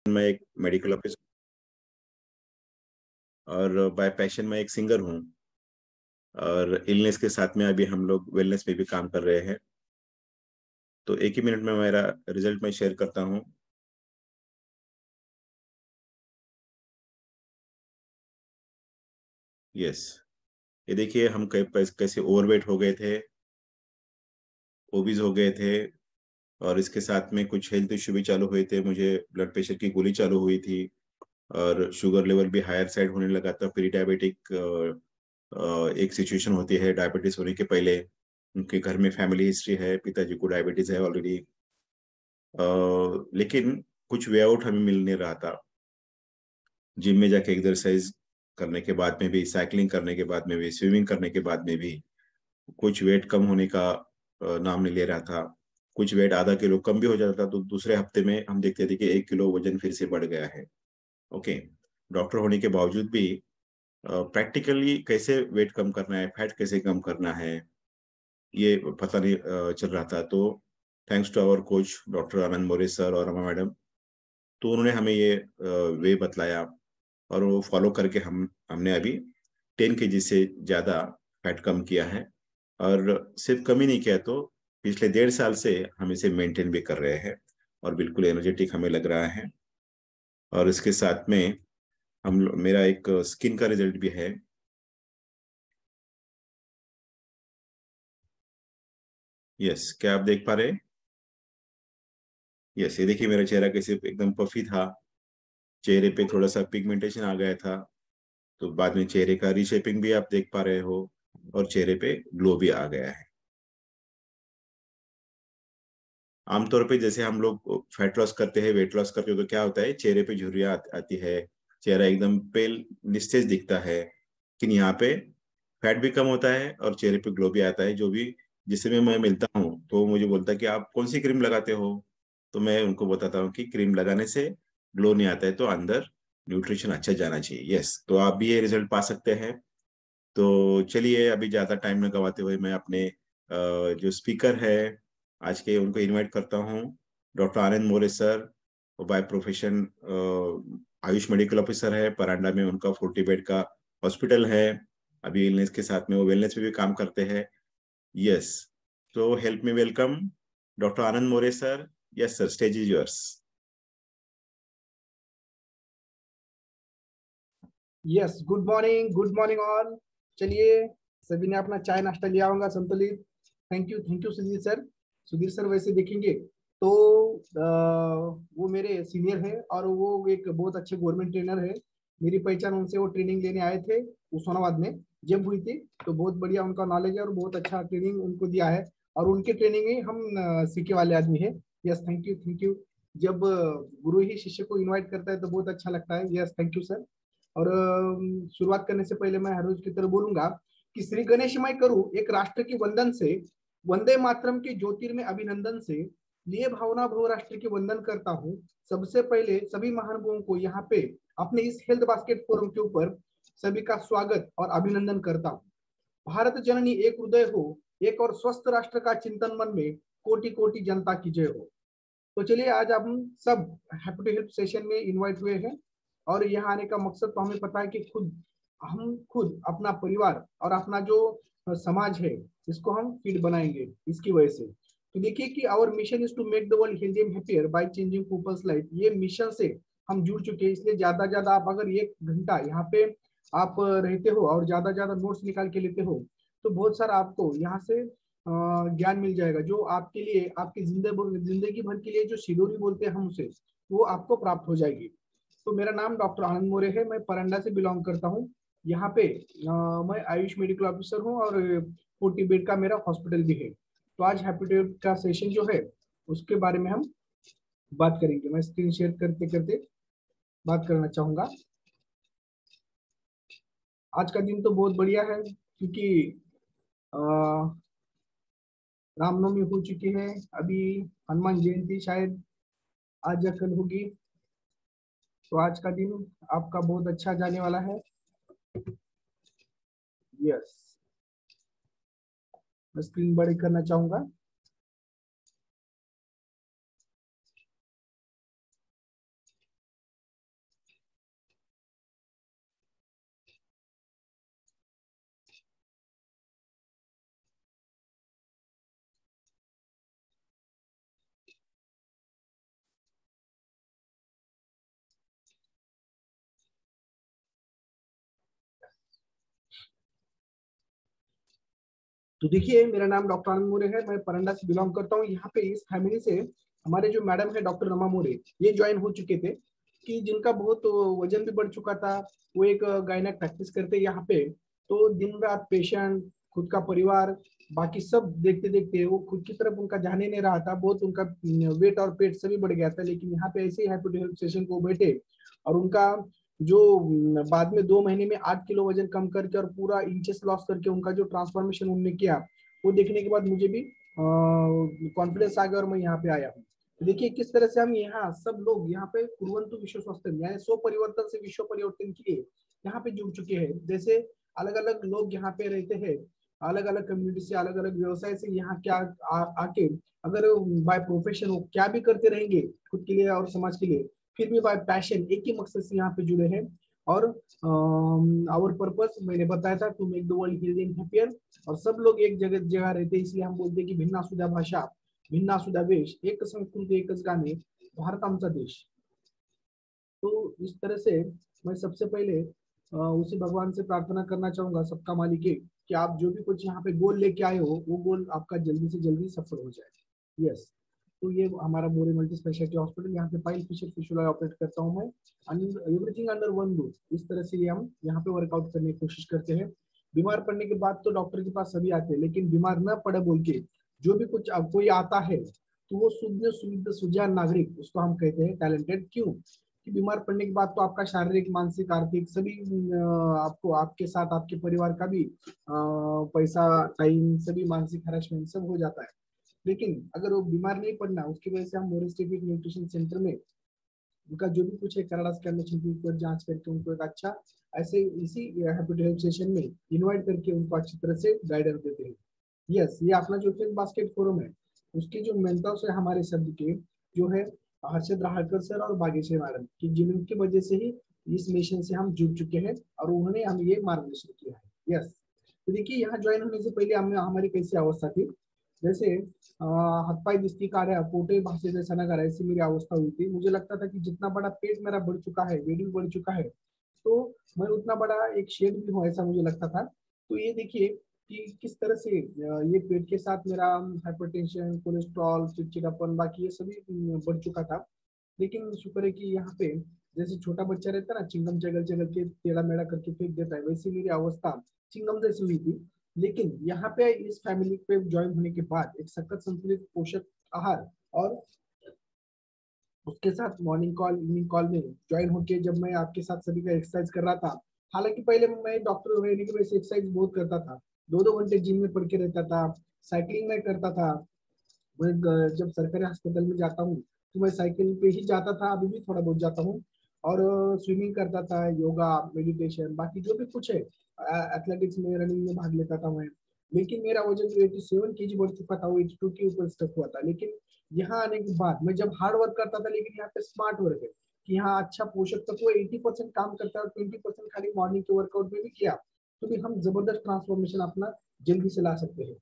मैं एक medical officer और बाय पैशन मैं एक सिंगर हूँ। और इलनेस के साथ में अभी हम लोग वेलनेस पे भी काम कर रहे हैं। तो एक ही मिनट में मेरा रिजल्ट मैं शेयर करता हूँ। यस, ये देखिए हम कैसे ओवरवेट हो गए थे, ओबीज हो गए थे। और इसके साथ में कुछ हेल्थ इश्यू भी चालू हुए थे, मुझे ब्लड प्रेशर की गोली चालू हुई थी और शुगर लेवल भी हायर साइड होने लगा था। प्री डायबिटिक एक सिचुएशन होती है डायबिटीज होने के पहले। उनके घर में फैमिली हिस्ट्री है, पिताजी को डायबिटीज है ऑलरेडी। लेकिन कुछ वे आउट हमें मिल नहीं रहा था। जिम में जाके एक्सरसाइज करने के बाद में भी, साइकिलिंग करने के बाद में भी, स्विमिंग करने के बाद में भी कुछ वेट कम होने का नाम नहीं ले रहा था। कुछ वेट आधा किलो कम भी हो जाता था तो दूसरे हफ्ते में हम देखते थे कि 1 किलो वजन फिर से बढ़ गया है। ओके, डॉक्टर होने के बावजूद भी प्रैक्टिकली कैसे वेट कम करना है, फैट कैसे कम करना है, ये पता नहीं चल रहा था। तो thanks to our coach doctor Anand More sir और रमा मैडम, तो उन्होंने हमें ये वे बतलाया और वो फॉलो करके हमने अभी 10 kg से ज़्यादा फैट कम किया है। और सिर्फ कम ही नहीं किया, तो पिछले 1.5 साल से हम इसे मेंटेन भी कर रहे हैं और बिल्कुल एनर्जेटिक हमें लग रहा है। और इसके साथ में मेरा एक स्किन का रिजल्ट भी है। यस, क्या आप देख पा रहे हैं? यस, ये देखिए मेरा चेहरा कैसे एकदम पफी था। चेहरे पे थोड़ा सा पिगमेंटेशन आ गया था, तो बाद में चेहरे का रीशेपिंग भी आप देख पा रहे हो और चेहरे पे ग्लो भी आ गया है। आमतौर पे जैसे हम लोग फैट लॉस करते हैं, वेट लॉस करते हो, तो क्या होता है, चेहरे पे झुर्रियाँ आती है, चेहरा एकदम पेल निस्तेज दिखता है। लेकिन यहाँ पे फैट भी कम होता है और चेहरे पे ग्लो भी आता है। जो भी जिससे मैं मिलता हूँ तो वो मुझे बोलता है कि आप कौन सी क्रीम लगाते हो, तो मैं उनको बताता हूँ कि क्रीम लगाने से ग्लो नहीं आता है, तो अंदर न्यूट्रिशन अच्छा जाना चाहिए। यस, तो आप भी ये रिजल्ट पा सकते हैं। तो चलिए अभी ज्यादा टाइम न गवाते हुए मैं अपने जो स्पीकर है आज के, उनको इनवाइट करता हूँ। डॉक्टर आनंद मोरे सर, वो by profession Ayush medical officer है। परांडा में उनका 40 बेड का हॉस्पिटल है। अभी इलनेस के साथ में वो वेलनेस पे भी काम करते हैं। यस, तो help me welcome doctor Anand More sir. Yes sir, stage is yours. Yes, good morning all. चलिए, सभी ने अपना चाय नाश्ता लिया होगा संतुलित। Thank you Sudhir sir. Sudhir sir वैसे देखेंगे तो वो मेरे सीनियर है और वो एक बहुत अच्छे गवर्नमेंट ट्रेनर है। मेरी पहचान उनसे, वो ट्रेनिंग लेने आए थे उस्मानाबाद में जब हुई थी, तो बहुत बढ़िया उनका नॉलेज है और बहुत अच्छा ट्रेनिंग उनको दिया है। और उनके ट्रेनिंग में हम सीखे वाले आदमी है। Yes, thank you. जब गुरु ही शिष्य को इनवाइट करता है तो बहुत अच्छा लगता है। Yes, thank you sir. और शुरुआत करने से पहले मैं हर रोज की तरह बोलूंगा कि श्री गणेशमय करूं एक राष्ट्र की वंदन से, वंदे मातरम के ज्योतिर्मय अभिनंदन से, लिए भावना भव राष्ट्र की वंदन करता हूं। सबसे पहले सभी महानुभावों को यहाँ पे अपने इस हेल्थ बास्केट फोरम के ऊपर सभी का स्वागत और अभिनंदन करता हूँ। भारत जननी एक हृदय हो, एक और स्वस्थ राष्ट्र का चिंतन मन में, कोटि कोटि जनता की जय हो। तो चलिए, आज हम सब हैप्पी टू हेल्प सेशन में इनवाइट हुए हैं और यहाँ आने का मकसद तो हमें पता है कि हम खुद अपना परिवार और अपना जो समाज है इसको हम फिट बनाएंगे इसकी वजह से। तो देखिए कि our mission is to make the world healthy and happier by changing people's life. ये मिशन से हम जुड़ चुके हैं, इसलिए ज्यादा आप अगर 1 घंटा यहाँ पे आप रहते हो और ज्यादा नोट्स निकाल के लेते हो तो बहुत सारा आपको यहाँ से ज्ञान मिल जाएगा, जो आपके लिए आपकी जिंदगी भर के लिए जो सिलोरी बोलते हैं हम उसे, वो आपको प्राप्त हो जाएगी। तो मेरा नाम डॉक्टर आनंद मोरे है, मैं परंडा से बिलोंग करता हूँ। यहाँ पे मैं आयुष मेडिकल ऑफिसर हूँ और 40 बेड का मेरा हॉस्पिटल भी है। तो आज हैप्पी का सेशन जो है उसके बारे में हम बात करेंगे। मैं स्क्रीन शेयर करते करते बात करना चाहूंगा। आज का दिन तो बहुत बढ़िया है क्योंकि अ, रामनवमी हो चुकी है। अभी हनुमान जयंती शायद आज या कल होगी। तो आज का दिन आपका बहुत अच्छा जाने वाला है। यस, मैं स्क्रीन बड़ी करना चाहूंगा। तो देखिए, मेरा नाम डॉक्टर आनंद मोरे है, मैं परंडा से बिलोंग करता हूँ। यहाँ पे इस फैमिली से हमारे जो मैडम है डॉक्टर रमा मोरे, ये ज्वाइन हो चुके थे, कि जिनका बहुत वजन भी बढ़ चुका था। वो एक गायनेक प्रैक्टिस करते यहाँ पे। तो दिन रात पेशेंट, खुद का परिवार, बाकी सब देखते देखते वो खुद की तरफ उनका ध्यान ही नहीं रहा था। बहुत उनका वेट और पेट सभी बढ़ गया था। लेकिन यहाँ पे ऐसे ही हैप्पी हेल्प सेशन को बैठे और उनका जो बाद में 2 महीने में 8 किलो वजन कम करके और पूरा इंचेस लॉस करके उनका जो ट्रांसफॉर्मेशन उन्होंने किया, वो देखने के बाद मुझे भी कॉन्फिडेंस आ गया और मैं यहाँ पे आया हूँ। देखिए किस तरह से हम यहाँ सब लोग यहाँ पे कुर्वन्तु विश्व स्वास्थ्य यानी स्व परिवर्तन से विश्व परिवर्तन के लिए यहाँ पे जुड़ चुके हैं। जैसे अलग अलग लोग यहाँ पे रहते हैं, अलग अलग कम्युनिटी से, अलग अलग व्यवसाय से यहाँ क्या आके अगर बाय प्रोफेशन वो क्या भी करते रहेंगे खुद के लिए और समाज के लिए, फिर भी बाय पैशन एक ही मकसद से यहाँ पे जुड़े हैं। और आवर पर्पस मैंने बताया था, to make the world healthy and happier. और सब लोग एक जगह जगह रहते हैं, इसलिए हम बोलते हैं कि भिन्नासुधा भाषा भिन्नासुधा वेश एक संस्कृती एकच गाणे भारत आमचा देश। तो इस तरह से मैं सबसे पहले उसी भगवान से प्रार्थना करना चाहूंगा, सबका मालिक है, कि आप जो भी कुछ यहाँ पे गोल लेके आए हो वो गोल आपका जल्दी से जल्दी सफल हो जाए। यस। तो ये हमारा मोरे मल्टी स्पेशलिटी हॉस्पिटल, यहाँ पे पाइल फिशर फिशुला ऑपरेट करता हूँ मैं। एवरीथिंग अंडर वन रूफ, इस तरह से ये हम यहाँ पे वर्कआउट करने की कोशिश करते हैं। बीमार पड़ने के बाद तो डॉक्टर के पास सभी आते हैं, लेकिन बीमार न पड़े बोल के जो भी कुछ कोई आता है तो वो शुद्ध शुद्ध सुजान नागरिक उसको हम कहते हैं टैलेंटेड। क्यों? कि बीमार पड़ने के बाद तो आपका शारीरिक, मानसिक, आर्थिक सभी आपको, आपके साथ आपके परिवार का भी पैसा, टाइम, सभी मानसिक हरासमेंट सब हो जाता है। लेकिन अगर वो बीमार नहीं पड़ना, उसकी वजह से हम मोरिस्टिक न्यूट्रिशन सेंटर में उनका जो भी कुछ है कराड़ा स्कैन मशीन जांच करके उनको एक अच्छा ऐसे इसी हैप्पी हेल्प सेशन में इनवाइट करके उनको अच्छी तरह से गाइडेंस देते हैं। यस, ये अपना जो फिल्म बास्केट फोरम है उसके जो मेंटर्स है हमारे शब्द के, जो है हर्षद राहकर सर और बागेश्वर मैडम, की जिनकी वजह से ही इस मिशन से हम जुड़ चुके हैं और उन्होंने हमें ये मार्गदर्शन किया है। यस। तो देखिए, यहाँ ज्वाइन होने से पहले हमें हमारी कैसी अवस्था थी, जैसे हाथपाई दिस्ती कार्य पोटे भाषे जैसा नगर, ऐसी मेरी अवस्था हुई थी। मुझे लगता था कि जितना बड़ा पेट मेरा बढ़ चुका है, वेट भी बढ़ चुका है, तो मैं उतना बड़ा एक शेड भी हूँ, ऐसा मुझे लगता था। तो ये देखिए कि किस तरह से ये पेट के साथ मेरा हाइपरटेंशन, कोलेस्ट्रॉल, चिड़चिड़ापन, बाकी ये सभी बढ़ चुका था। लेकिन शुक्र है कि यहाँ पे जैसे छोटा बच्चा रहता है ना, चिंगम चगल चगल के टेढ़ा मेढ़ा करके फेंक देता है, वैसी मेरी अवस्था चिंगम जैसी हुई थी। लेकिन यहाँ पे इस फैमिली पे ज्वाइन होने के बाद एक सखत संतुलित पोषक आहार और उसके साथ मॉर्निंग कॉल, इवनिंग कॉल में ज्वाइन होके जब मैं आपके साथ सभी का एक्सरसाइज कर रहा था, हालांकि पहले मैं डॉक्टर रहने की वजह से एक्सरसाइज बहुत करता था, 2-2 घंटे जिम में पढ़ के रहता था, साइकिलिंग में करता था। मैं जब सरकारी अस्पताल में जाता हूँ तो मैं साइकिल पे ही जाता था, अभी भी थोड़ा बहुत जाता हूँ। और स्विमिंग करता था, योगा, मेडिटेशन, बाकी जो भी कुछ है, एथलेटिक्स में, रनिंग में भाग लेता था मैं। लेकिन मेरा वजन जो 87 kg बढ़ चुका था, वो 82 के ऊपर स्टक हुआ था। लेकिन यहाँ आने के बाद मैं जब हार्ड वर्क करता था, लेकिन यहाँ पे स्मार्ट वर्क है कि यहाँ अच्छा पोषक तत्व 80% काम करता है और 20% खाली मॉर्निंग के वर्कआउट में भी किया तो भी हम जबरदस्त ट्रांसफॉर्मेशन अपना जल्दी से ला सकते हैं।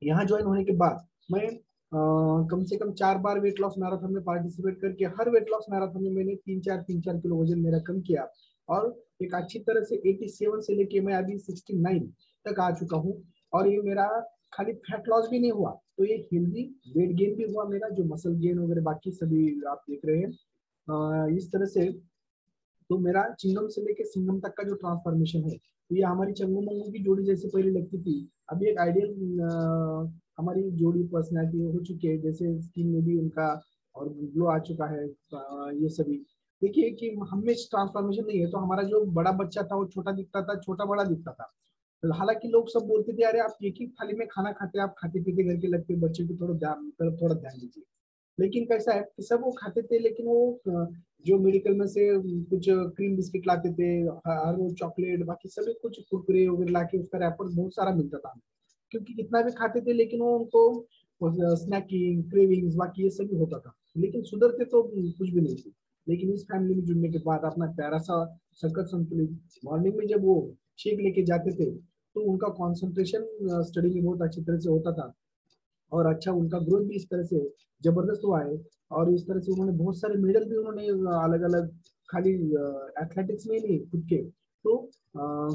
यहाँ ज्वाइन होने के बाद मैं कम से कम 4 बार वेट लॉस मैराथन में पार्टिसिपेट करके हर वेट लॉस मैराथन में मैंने 3-4 किलो वजन मेरा कम किया और एक अच्छी तरह से 87 से लेके मैं अभी 69 तक आ चुका हूँ। और ये मेरा खाली फैट लॉस भी नहीं हुआ, तो ये हेल्दी वेट गेन भी हुआ मेरा, जो मसल गेन वगैरह बाकी सभी आप देख रहे हैं। इस तरह से तो मेरा चिंगम से लेके सिंगम तक का जो ट्रांसफॉर्मेशन है, तो ये हमारी चंगू मंगू की जोड़ी जैसे पहले लगती थी, अभी एक आइडियल हमारी जोड़ी पर्सनैलिटी हो चुकी है, जैसे स्किन में भी उनका और ग्लो आ चुका है। ये सभी देखिए कि हम में ट्रांसफॉर्मेशन नहीं है, तो हमारा जो बड़ा बच्चा था वो छोटा दिखता था, छोटा बड़ा दिखता था। तो हालांकि लोग सब बोलते थे अरे आप एक ही थाली में खाना खाते हैं, आप खाते पीते घर के लगते, बच्चे को थोड़ा ध्यान दीजिए। लेकिन कैसा है कि सब वो खाते थे, लेकिन वो जो मेडिकल में से कुछ क्रीम बिस्किट लाते थे, हर रोज चॉकलेट, बाकी सभी कुछ कुरकुरे वगैरह लाके उसका रैपर बहुत सारा मिलता था, क्योंकि कितना भी खाते थे लेकिन वो उनको स्नैकिंग, क्रेविंग्स, बाकी ये सभी होता था, लेकिन सुधरते तो कुछ भी नहीं थे। लेकिन इस फैमिली में जुड़ने के बाद अपना प्यारा सा सकत संतुलित मॉर्निंग में जब वो शेक लेके जाते थे, तो उनका कॉन्सेंट्रेशन स्टडी में बहुत अच्छी तरह से होता था और अच्छा उनका ग्रोथ भी इस तरह से जबरदस्त हुआ है। और इस तरह से उन्होंने बहुत सारे मेडल भी उन्होंने अलग अलग, खाली एथलेटिक्स में ही नहीं खुद के तो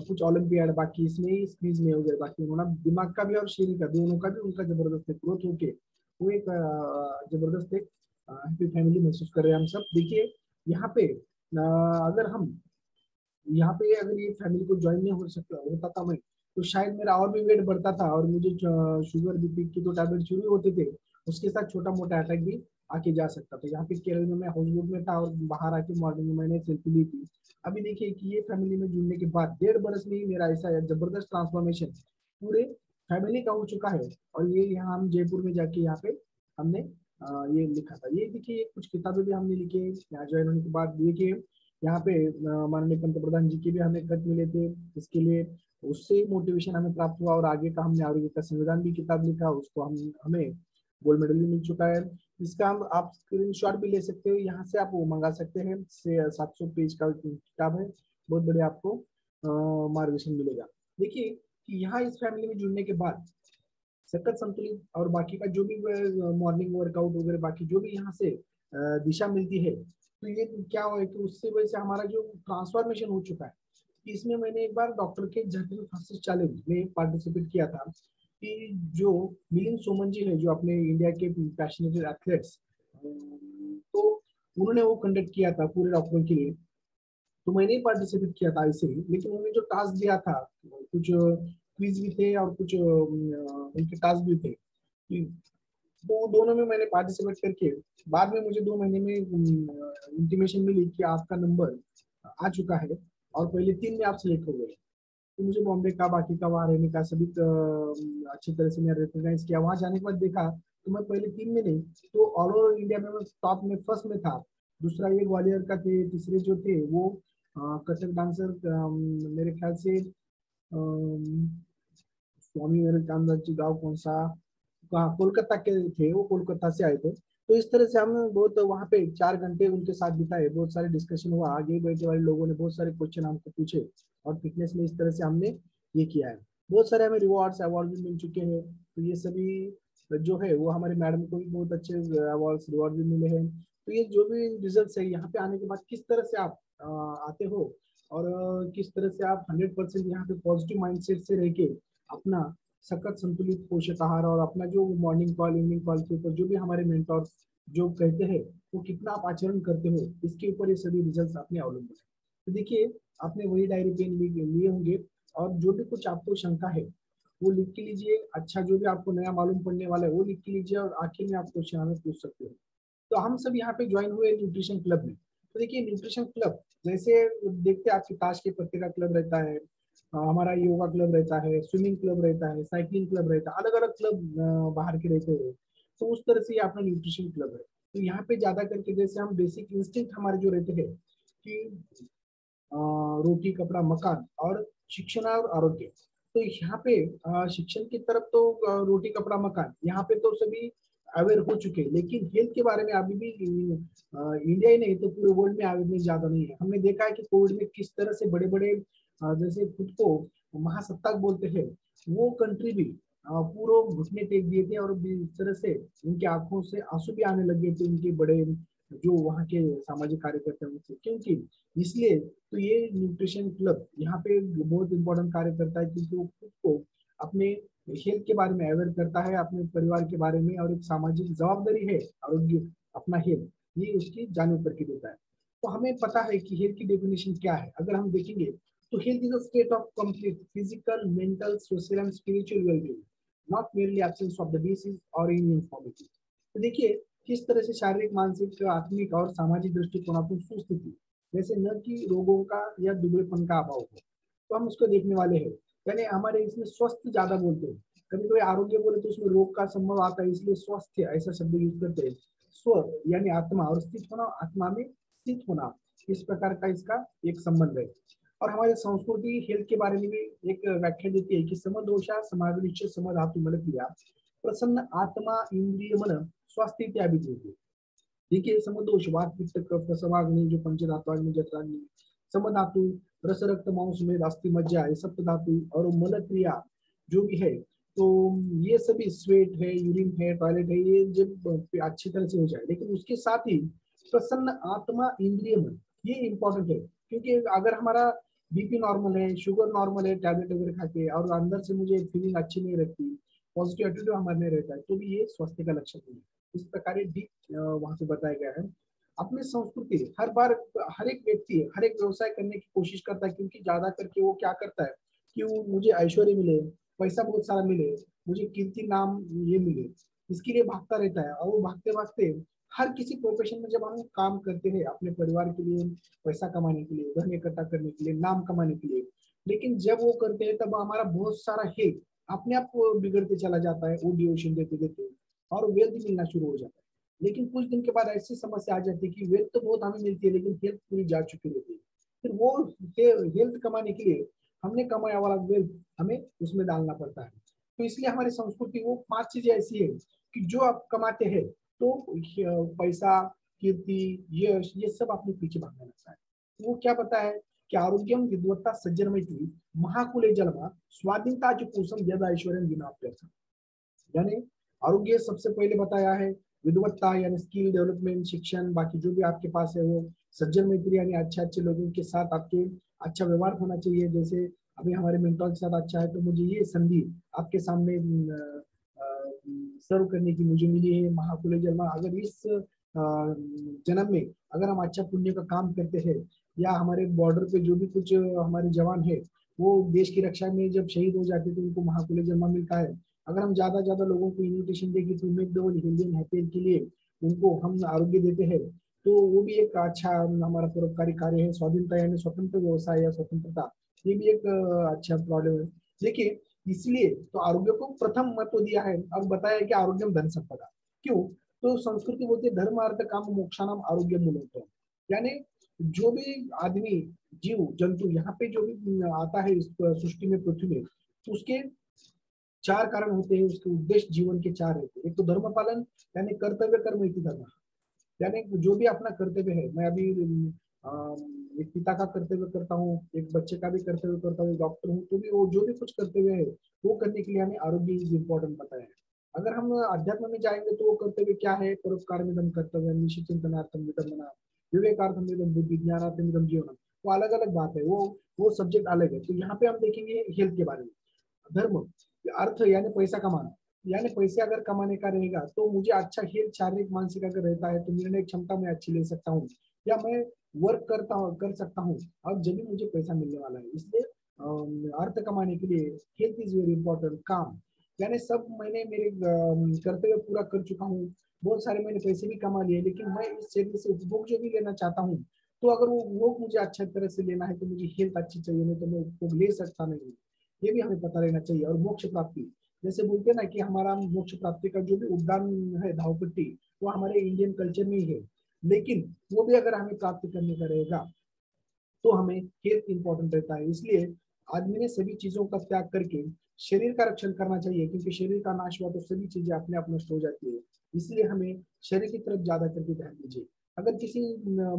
कुछ ओलंपियाड बाकी इसमें स्क्रीज में हो गए, बाकी उन्होंने दिमाग का भी और शरीर का दोनों का भी उनका जबरदस्त ग्रोथ होके वो एक जबरदस्त एक हैप्पी फैमिली महसूस कर रहे हैं हम सब। देखिए यहाँ पे अगर हम यहाँ पे अगर ये फैमिली को ज्वाइन नहीं हो सकता होता था मैं, तो शायद मेरा और भी वेट बढ़ता था और मुझे शुगर बीपी की तो टैबलेट शुरू होते थे, उसके साथ छोटा मोटा अटैक भी आके जा सकता था। यहाँ पे केरल में मैं हाउसबोट में था और बाहर आके मॉर्निंग में मैंने सेल्फी ली थी। अभी देखिए कि ये फैमिली में जुड़ने के बाद 1.5 बरस में ही मेरा ऐसा जबरदस्त ट्रांसफॉर्मेशन पूरे फैमिली का हो चुका है। और ये यहाँ हम जयपुर में जाके यहाँ पे हमने ये लिखा था। ये देखिए कुछ किताबें भी हमने लिखी है यहाँ ज्वाइन होने के बाद। देखिए यहाँ पे माननीय पंतप्रधान जी के भी हमें खत मिले थे इसके लिए, उससे मोटिवेशन हमें प्राप्त हुआ और आगे का हमने आरोग्य का संविधान भी किताब लिखा, उसको हम हमें गोल्ड मेडल भी मिल चुका है। इसका हम आप स्क्रीनशॉट भी ले सकते हो, यहाँ से आप वो मंगा सकते हैं। 700 पेज का किताब है, बहुत बढ़िया आपको मार्गदर्शन मिलेगा। देखिए कि यहाँ इस फैमिली में जुड़ने के बाद सकत संतुलित और बाकी का जो भी मॉर्निंग वर्कआउट वगैरह बाकी जो भी यहाँ से दिशा मिलती है, तो ये क्या हो कि उससे वजह से हमारा जो ट्रांसफॉर्मेशन हो चुका है। इसमें मैंने एक बार डॉक्टर के जटिल फास्टिस चैलेंज में पार्टिसिपेट किया था कि जो मिलिंद सोमन जी है जो अपने इंडिया के पैशनेटेड एथलेट्स, तो उन्होंने वो कंडक्ट किया था पूरे डॉक्टरों के लिए। तो मैंने पार्टिसिपेट किया था ऐसे ही, लेकिन उन्होंने जो टास्क दिया था कुछ क्विज भी थे और कुछ उनके टास्क भी थे, तो दोनों में मैंने पार्टिसिपेट करके बाद में मुझे 2 महीने में इंटीमेशन मिली कि आपका नंबर आ चुका है और पहले 3 में आप सिलेक्ट हो गए। तो मुझे बॉम्बे का बाकी का वहाँ रहने का सभी अच्छी तरह से मैंने रिकॉग्नाइज किया। वहाँ जाने के बाद देखा तो मैं पहले 3 में नहीं तो ऑल ओवर इंडिया में मैं टॉप में फर्स्ट में था। दूसरा ये ग्वालियर का थे, तीसरे जो थे वो कथक डांसर मेरे ख्याल से स्वामी विवेकानंद जी गाँव कौन सा, कहाँ कोलकाता के थे, वो कोलकाता से आए थे। तो इस तरह से हम बहुत वहाँ पे 4 घंटे उनके साथ बिताए, बहुत सारे डिस्कशन हुआ, आगे बैठे वाले लोगों ने बहुत सारे क्वेश्चन हमको पूछे और फिटनेस में इस तरह से हमने ये किया है। बहुत सारे हमें रिवॉर्ड्स अवार्ड भी मिल चुके हैं। तो ये सभी जो है वो हमारे मैडम को भी बहुत अच्छे अवार्ड्स रिवॉर्ड भी मिले हैं। तो ये जो भी रिजल्ट है यहाँ पे आने के बाद किस तरह से आप आते हो और किस तरह से आप 100% यहाँ पे पॉजिटिव माइंडसेट से रह के अपना सखत संतुलित पोषक आहार और अपना जो मॉर्निंग कॉल इवनिंग कॉल के ऊपर जो भी हमारे मेंटोर्स जो कहते हैं वो कितना आप आचरण करते हो, इसके ऊपर ये सभी रिजल्ट्स अपने अवलंबन है। तो देखिए आपने वही डायरी पेन लिए होंगे और जो भी कुछ आपको शंका है वो लिख के लीजिए। अच्छा जो भी आपको नया मालूम पड़ने वाला है वो लिख के लीजिए और आखिर में आप क्वेश्चन हमें पूछ सकते हो। तो हम सब यहाँ पे ज्वाइन हुए न्यूट्रिशन क्लब में। तो देखिए न्यूट्रिशन क्लब जैसे देखते हैं आपके ताश के पत्ते का क्लब रहता है, हमारा योगा क्लब रहता है, स्विमिंग क्लब रहता है, साइकिलिंग क्लब रहता है, अलग अलग क्लब बाहर के रहते हैं। तो उस तरह से ये अपना न्यूट्रिशन क्लब है। तो यहाँ पे ज्यादा करके जैसे हम बेसिक इंस्टिंक्ट हमारे जो रहते हैं कि रोटी कपड़ा मकान और शिक्षण और आरोग्य। तो यहाँ पे शिक्षण की तरफ तो रोटी कपड़ा मकान यहाँ पे तो सभी अवेयर हो चुके हैं, लेकिन हेल्थ के बारे में अभी भी इंडिया ही नहीं तो पूरे वर्ल्ड में अवेयरनेस ज्यादा नहीं है। हमने देखा है कि कोविड में किस तरह से बड़े बड़े जैसे खुद को महासत्ता बोलते हैं वो कंट्री भी पूरा घुटने टेक दिए थे और इस तरह से उनकी आंखों से आंसू भी आने लगे थे उनके बड़े जो वहाँ के सामाजिक कार्यकर्ता हैं क्योंकि इसलिए तो ये न्यूट्रिशन क्लब यहाँ पे बहुत इंपॉर्टेंट कार्य करता है क्योंकि वो खुद को अपने हेल्थ के बारे में अवेयर करता है, अपने परिवार के बारे में, और एक सामाजिक जवाबदारी है आरोग्य अपना हेल्थ ये उसकी जान करके देता है। तो हमें पता है कि हेल्थ की डेफिनेशन क्या है। अगर हम देखेंगे तो health is a state of complete physical mental social and spiritual wellbeing, not merely absence of the disease और इनफॉर्मिटी। तो देखिए किस तरह से शारीरिक मानसिक आत्मिक और सामाजिक दृष्टिकोण सुस्थिति जैसे न कि रोगों का या दुबलेपन का अभाव हो, तो हम उसको देखने वाले हैं। यानी हमारे इसमें स्वस्थ ज्यादा बोलते हैं, कभी कभी आरोग्य बोले तो उसमें रोग का संभव आता है, इसलिए स्वास्थ्य ऐसा शब्द यूज करते हैं। स्व यानी आत्मा और स्थित होना, आत्मा में स्थित होना, इस प्रकार का इसका एक संबंध है। और हमारे संस्कृति हेल्थ के बारे में भी एक व्याख्या देती है कि समदोषा समागनिश्च समधातु मल क्रिया प्रसन्न आत्मा इंद्रिय मन स्वास्थ्य इत्यादि होती है। देखिए समदोष वात पित्त कफ समाग्नि जो पंचधातु जठराग्नि, समधातु रस रक्त मांस में अस्थि मज्जा ये सप्त धातु और मल क्रिया जो भी है, तो ये सभी स्वेट है यूरिन है टॉयलेट है ये जब अच्छी तरह से हो जाए। लेकिन उसके साथ ही प्रसन्न आत्मा इंद्रिय मन ये इंपॉर्टेंट है क्योंकि अगर हमारा बीपी नॉर्मल है, शुगर नॉर्मल है, टैबलेट वगैरह खा के, और अंदर से मुझे फीलिंग अच्छी नहीं रहती, पॉजिटिव एटीट्यूड हमारे नहीं रहता है, तो भी ये स्वास्थ्य का लक्षण नहीं है। इस प्रकार डीप वहां पे बताया गया है। अपनी संस्कृति हर बार हर एक व्यक्ति हर एक व्यवसाय करने की कोशिश करता है, क्योंकि ज्यादा करके वो क्या करता है कि वो मुझे ऐश्वर्य मिले, पैसा बहुत सारा मिले, मुझे कीर्ति नाम ये मिले, इसके लिए भागता रहता है। और वो भागते भागते हर किसी प्रोफेशन में जब हम काम करते हैं अपने परिवार के लिए, पैसा कमाने के लिए, धन इकट्ठा करने के लिए, नाम कमाने के लिए, लेकिन जब वो करते हैं तब हमारा बहुत सारा हेल्थ अपने आप को बिगड़ते चला जाता है, वो डिवोशन देते देते, और वेल्थ मिलना शुरू हो जाता है। लेकिन कुछ दिन के बाद ऐसी समस्या आ जाती है कि वेल्थ तो बहुत हमें मिलती है, लेकिन हेल्थ पूरी जा चुकी रहती है। फिर वो हेल्थ कमाने के लिए हमने कमाया वाला वेल्थ हमें उसमें डालना पड़ता है। तो इसलिए हमारी संस्कृति वो 5 चीजें ऐसी है कि जो आप कमाते हैं तो पैसा, कीर्ति, यश, ये सब अपने पीछे भागने लगता है। वो क्या पता है कि आरोग्यम विद्वत्ता सज्जन मैत्री महाकुले जन्मा स्वाधीनता कुसुम यद ऐश्वर्य बिना अभ्यर्थ। यानी आरोग्य सबसे पहले बताया है, विद्वत्ता यानी स्किल डेवलपमेंट, शिक्षण, बाकी जो भी आपके पास है वो, सज्जन मैत्री यानी अच्छे अच्छे लोगों के साथ आपके अच्छा व्यवहार होना चाहिए। जैसे अभी हमारे मेंटोर के साथ अच्छा है तो मुझे ये संधि आपके सामने सर्व करने की मुझे मिली है महाकुले जन्मा। अगर इस जन्म में अगर हम अच्छा पुण्य का काम करते हैं, या हमारे बॉर्डर पे जो भी कुछ हमारे जवान है वो देश की रक्षा में जब शहीद हो जाते तो उनको महाकुले जन्मा मिलता है। अगर हम ज्यादा लोगों को इन्विटेशन देगी to make the world Indian happy के लिए उनको हम आरोग्य देते हैं, तो वो भी एक अच्छा हमारा परोपकारी कार्य है। स्वाधीनता यानी स्वतंत्र व्यवसाय या स्वतंत्रता, ये भी एक अच्छा प्रॉब्लम है। देखिए, इसलिए तो आरोग्य को प्रथम महत्व दिया है और बताया है कि आरोग्यम धन संपदा। क्यों? तो संस्कृति बोलती है धर्म अर्थ काम मोक्षानाम आरोग्य मूलतः। यानी जो भी आदमी, जीव जंतु यहाँ पे जो भी आता है इस सृष्टि में, पृथ्वी में, उसके 4 कारण होते हैं, उसके उद्देश्य जीवन के 4 रहते हैं। एक तो धर्म पालन यानी कर्तव्य कर्म इति धर्म, यानी जो भी अपना कर्तव्य है, मैं अभी एक पिता का कर्तव्य करता हूँ, एक बच्चे का भी कर्तव्य करता हूँ, डॉक्टर हूँ, तो भी वो जो भी कुछ कर्तव्य है वो करने के लिए हमें आरोग्य इज इम्पोर्टेंट बताया है। अगर हम अध्यात्म में जाएंगे तो वो कर्तव्य क्या है, परोपकार मिदम कर्तव्य, निश्चित चिंतनार्थम विदम मना, विवेकार्थम विदम बुद्धि, ज्ञानार्थम विदम जीवन, वो अलग अलग बात है, वो सब्जेक्ट अलग है। तो यहाँ पे हम देखेंगे हेल्थ के बारे में। धर्म, अर्थ यानी पैसा कमाना, यानी पैसे अगर कमाने का रहेगा तो मुझे अच्छा हेल्थ शारीरिक मानसिक अगर रहता है तो निर्णय क्षमता मैं अच्छी ले सकता हूँ, या मैं वर्क कर सकता हूँ, और जब भी मुझे पैसा मिलने वाला है। इसलिए अर्थ कमाने के लिए हेल्थ इज वेरी इंपॉर्टेंट। काम यानी सब मैंने मेरे कर्तव्य पूरा कर चुका हूँ, बहुत सारे मैंने पैसे भी कमा लिए, लेकिन मैं इस शरीर से उपभोग जो भी लेना चाहता हूँ, तो अगर वो मुझे अच्छा तरह से लेना है तो मुझे हेल्थ अच्छी चाहिए, नहीं तो मैं उपभोग ले सकता नहीं। ये भी हमें पता रहना चाहिए। और मोक्ष प्राप्ति, जैसे बोलते हैं ना कि हमारा मोक्ष प्राप्ति का जो भी उद्यान है, धावपट्टी, वो हमारे इंडियन कल्चर में ही है, लेकिन वो भी अगर हमें प्राप्त करने का रहेगा तो हमें हेल्थ इंपॉर्टेंट रहता है। इसलिए आदमी ने सभी चीजों का त्याग करके शरीर का रक्षण करना चाहिए, क्योंकि शरीर का नाश हुआ तो सभी चीजें अपने आप नष्ट हो जाती है। इसलिए हमें शरीर की तरफ ज्यादा करके ध्यान दीजिए। अगर किसी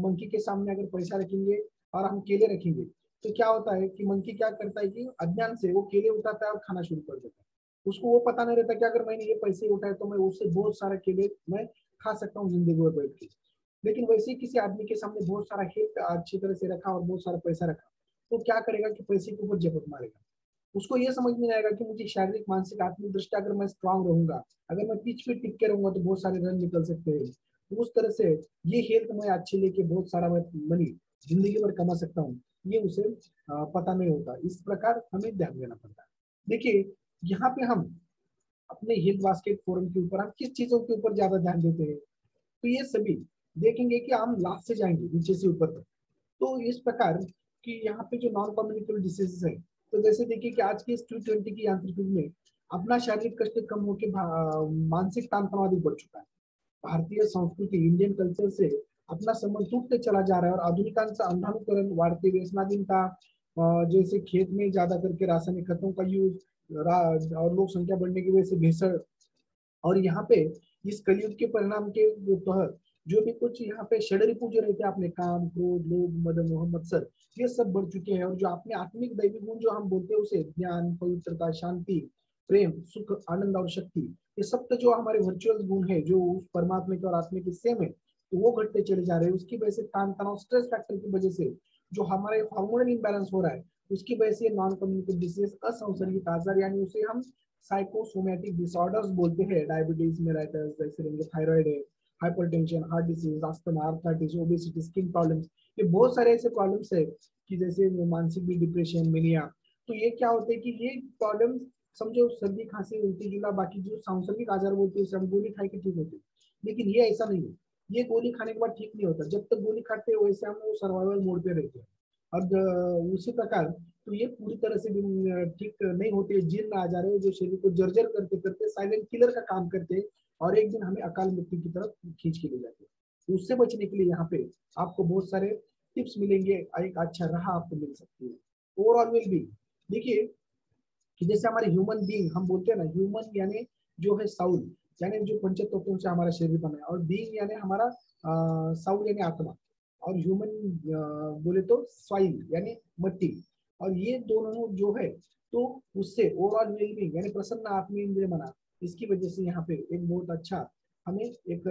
मंकी के सामने अगर पैसा रखेंगे और हम केले रखेंगे, तो क्या होता है कि मंकी क्या करता है कि अज्ञान से वो केले उठाता है और खाना शुरू कर देता है। उसको वो पता नहीं रहता कि अगर मैंने ये पैसे उठाए तो मैं उससे बहुत सारा केले मैं खा सकता हूँ जिंदगी भर बैठ के। लेकिन वैसे ही किसी आदमी के सामने बहुत सारा हेल्थ अच्छी तरह से रखा और बहुत सारा पैसा रखा, तो क्या करेगा कि पैसे के ऊपर झपट मारेगा। उसको ये समझ में आएगा कि मुझे शारीरिक मानसिक आत्मिक दृष्टि अगर मैं स्ट्रांग रहूंगा, अगर मैं पिच पे टिक के रहूंगा तो बहुत सारे रन निकल सकते हैं। तो उस तरह से ये हेल्थ मैं अच्छी लेके बहुत सारा मैं मनी जिंदगी भर कमा सकता हूँ, ये उसे पता नहीं होता। इस प्रकार हमें ध्यान देना पड़ता है। देखिए, यहाँ पे हम अपने हेल्थ बास्केट फोरम के ऊपर हम किस चीजों के ऊपर ज्यादा ध्यान देते हैं, तो ये सभी देखेंगे कि हम लास्ट से जाएंगे नीचे से ऊपर तक। तो इस प्रकार कि यहाँ पे जो नॉन कम्युनिकेबल डिसीजेस है, तो जैसे देखिए कि आज के इस T20 की यांत्रिक युग में अपना शारीरिक कष्ट कम होकर मानसिक तान तनाव अधिक बढ़ चुका है। भारतीय संस्कृति इंडियन कल्चर से अपना संबंध टूटते चला जा रहा है, और आधुनिकांचा अंधानुकरण, वाढती व्यसनाधीनता, जैसे खेत में ज्यादा करके रासायनिक खतों का यूज, और लोक संख्या बढ़ने की वजह से भेसड़, और यहाँ पे इस कलयुग के परिणाम के तहत जो भी कुछ यहाँ पे षडरिपु जो रहते हैं अपने काम क्रोध लोभ मद मोह मत्सर, ये सब बढ़ चुके हैं। और जो अपने आत्मिक दैविक गुण जो हम बोलते हैं उसे ज्ञान पवित्रता शांति प्रेम सुख आनंद और शक्ति, ये सब तो जो हमारे वर्चुअल गुण है जो उस परमात्मा के और आत्मा के सेम है, तो वो घटते चले जा रहे हैं। उसकी वजह से तान तनाव स्ट्रेस फैक्टर की वजह से जो हमारे हार्मोनल इम्बैलेंस हो रहा है, उसकी वजह से नॉन कम्युनिकेबल डिसीज, असंसर्गित आजार, यानी उसे हम साइकोसोमैटिक डिसऑर्डर्स बोलते हैं। डायबिटीज में राइटर्स जैसे रहेंगे, थायराइड है, hypertension, heart disease, asthma, arthritis, obesity, skin problems, ये बहुत सारे ऐसे प्रॉब्लम्स है कि जैसे मानसिक भी, डिप्रेशन, मेनिया। तो ये क्या होता है कि ये प्रॉब्लम समझो सर्दी, खांसी, उल्टी, जुला, बाकी जो सांसर्गिक आजार बोलते हैं हम गोली खाए के ठीक होते, लेकिन ये ऐसा नहीं है। ये गोली खाने के बाद ठीक नहीं होता, जब तक गोली खाते हैं वैसे हम वो सर्वाइवल मोड पे रहते हैं। और उसी प्रकार तो ये पूरी तरह से भी ठीक नहीं होती है। जीर्ण आ जा रहे हैं जो शरीर को जर्जर करते करते साइलेंट किलर का काम करते हैं, और एक दिन हमें अकाल मृत्यु की तरफ खींच के ले जाते हैं। तो उससे बचने के लिए यहाँ पे आपको बहुत सारे टिप्स मिलेंगे, एक अच्छा राह आपको मिल सकती है। ओवरऑल वेल बी, देखिए कि जैसे हमारे ह्यूमन बीइंग हम बोलते हैं ना, ह्यूमन यानी जो है साउल, यानी जो पंच तत्वों से हमारा शरीर बना है, और बीइंग यानी हमारा साउल यानी आत्मा, और ह्यूमन बोले तो सॉइल यानी मिट्टी। और ये दोनों जो है तो उससे ओवरऑल वेलबींग यानी प्रसन्न आत्म इंद्रिय मना, इसकी वजह से यहाँ पे एक बहुत अच्छा हमें एक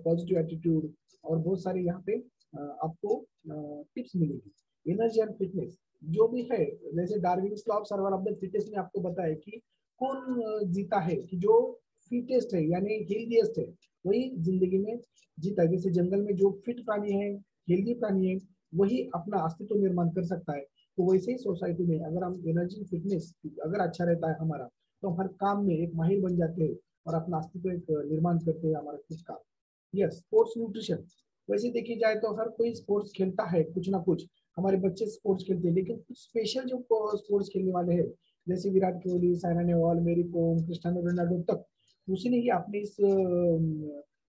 पॉजिटिव एटीट्यूड और बहुत सारे यहाँ पे आपको टिप्स मिलेगी। एनर्जी एंड फिटनेस जो भी है, जैसे Darwin law of survival of the fittest ने आपको बताया कि कौन जीता है, कि जो फिटेस्ट है यानी हेल्दीएस्ट है वही जिंदगी में जीता है। जैसे जंगल में जो फिट प्राणी है, हेल्दी प्राणी है, वही अपना अस्तित्व निर्माण कर सकता है। तो वैसे ही सोसाइटी में अगर हम एनर्जी फिटनेस अगर अच्छा रहता है हमारा, तो हर काम में एक माहिर बन जाते हैं और अपना अस्तित्व एक निर्माण करते हैं हमारा खुद का। यस, स्पोर्ट्स न्यूट्रिशन, वैसे देखी जाए तो हर कोई स्पोर्ट्स खेलता है कुछ ना कुछ, हमारे बच्चे स्पोर्ट्स खेलते हैं, लेकिन कुछ स्पेशल जो स्पोर्ट्स खेलने वाले हैं जैसे विराट कोहली, साइना नेहवाल, मेरी कोम, क्रिस्टियानो रोनाल्डो तक, उसी ने ही अपने इस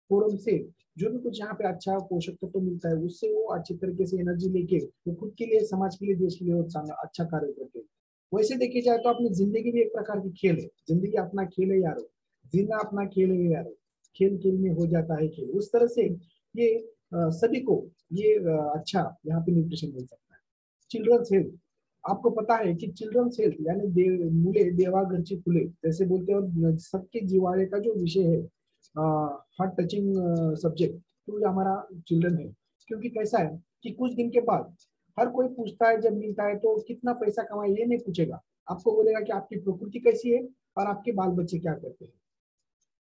फोरम से जो भी कुछ यहाँ पे अच्छा पोषक तत्व तो मिलता है उससे वो अच्छी तरीके से एनर्जी लेके वो खुद के लिए, समाज के लिए, देश के लिए वो अच्छा कार्य करते हैं। वैसे देखी जाए तो अपनी जिंदगी भी एक प्रकार की खेल है, जिंदगी अपना खेल है यारो, जीना अपना खेल है यारो, खेल खेल में हो जाता है खेल। उस तरह से ये सभी को ये अच्छा यहाँ पे न्यूट्रिशन मिल सकता है। चिल्ड्रंस हेल्थ, आपको पता है कि चिल्ड्रंस हेल्थ यानी मुले देवा घरची फुले जैसे बोलते हैं, सबके जिवाड़े का जो विषय है, हार्ट टचिंग सब्जेक्ट, तो ये हमारा चिल्ड्रन है। क्योंकि कैसा है कि कुछ दिन के बाद हर कोई पूछता है, जब मिलता है तो कितना पैसा कमाए, ये नहीं पूछेगा, आपको बोलेगा कि आपकी प्रकृति कैसी है और आपके बाल बच्चे क्या करते हैं।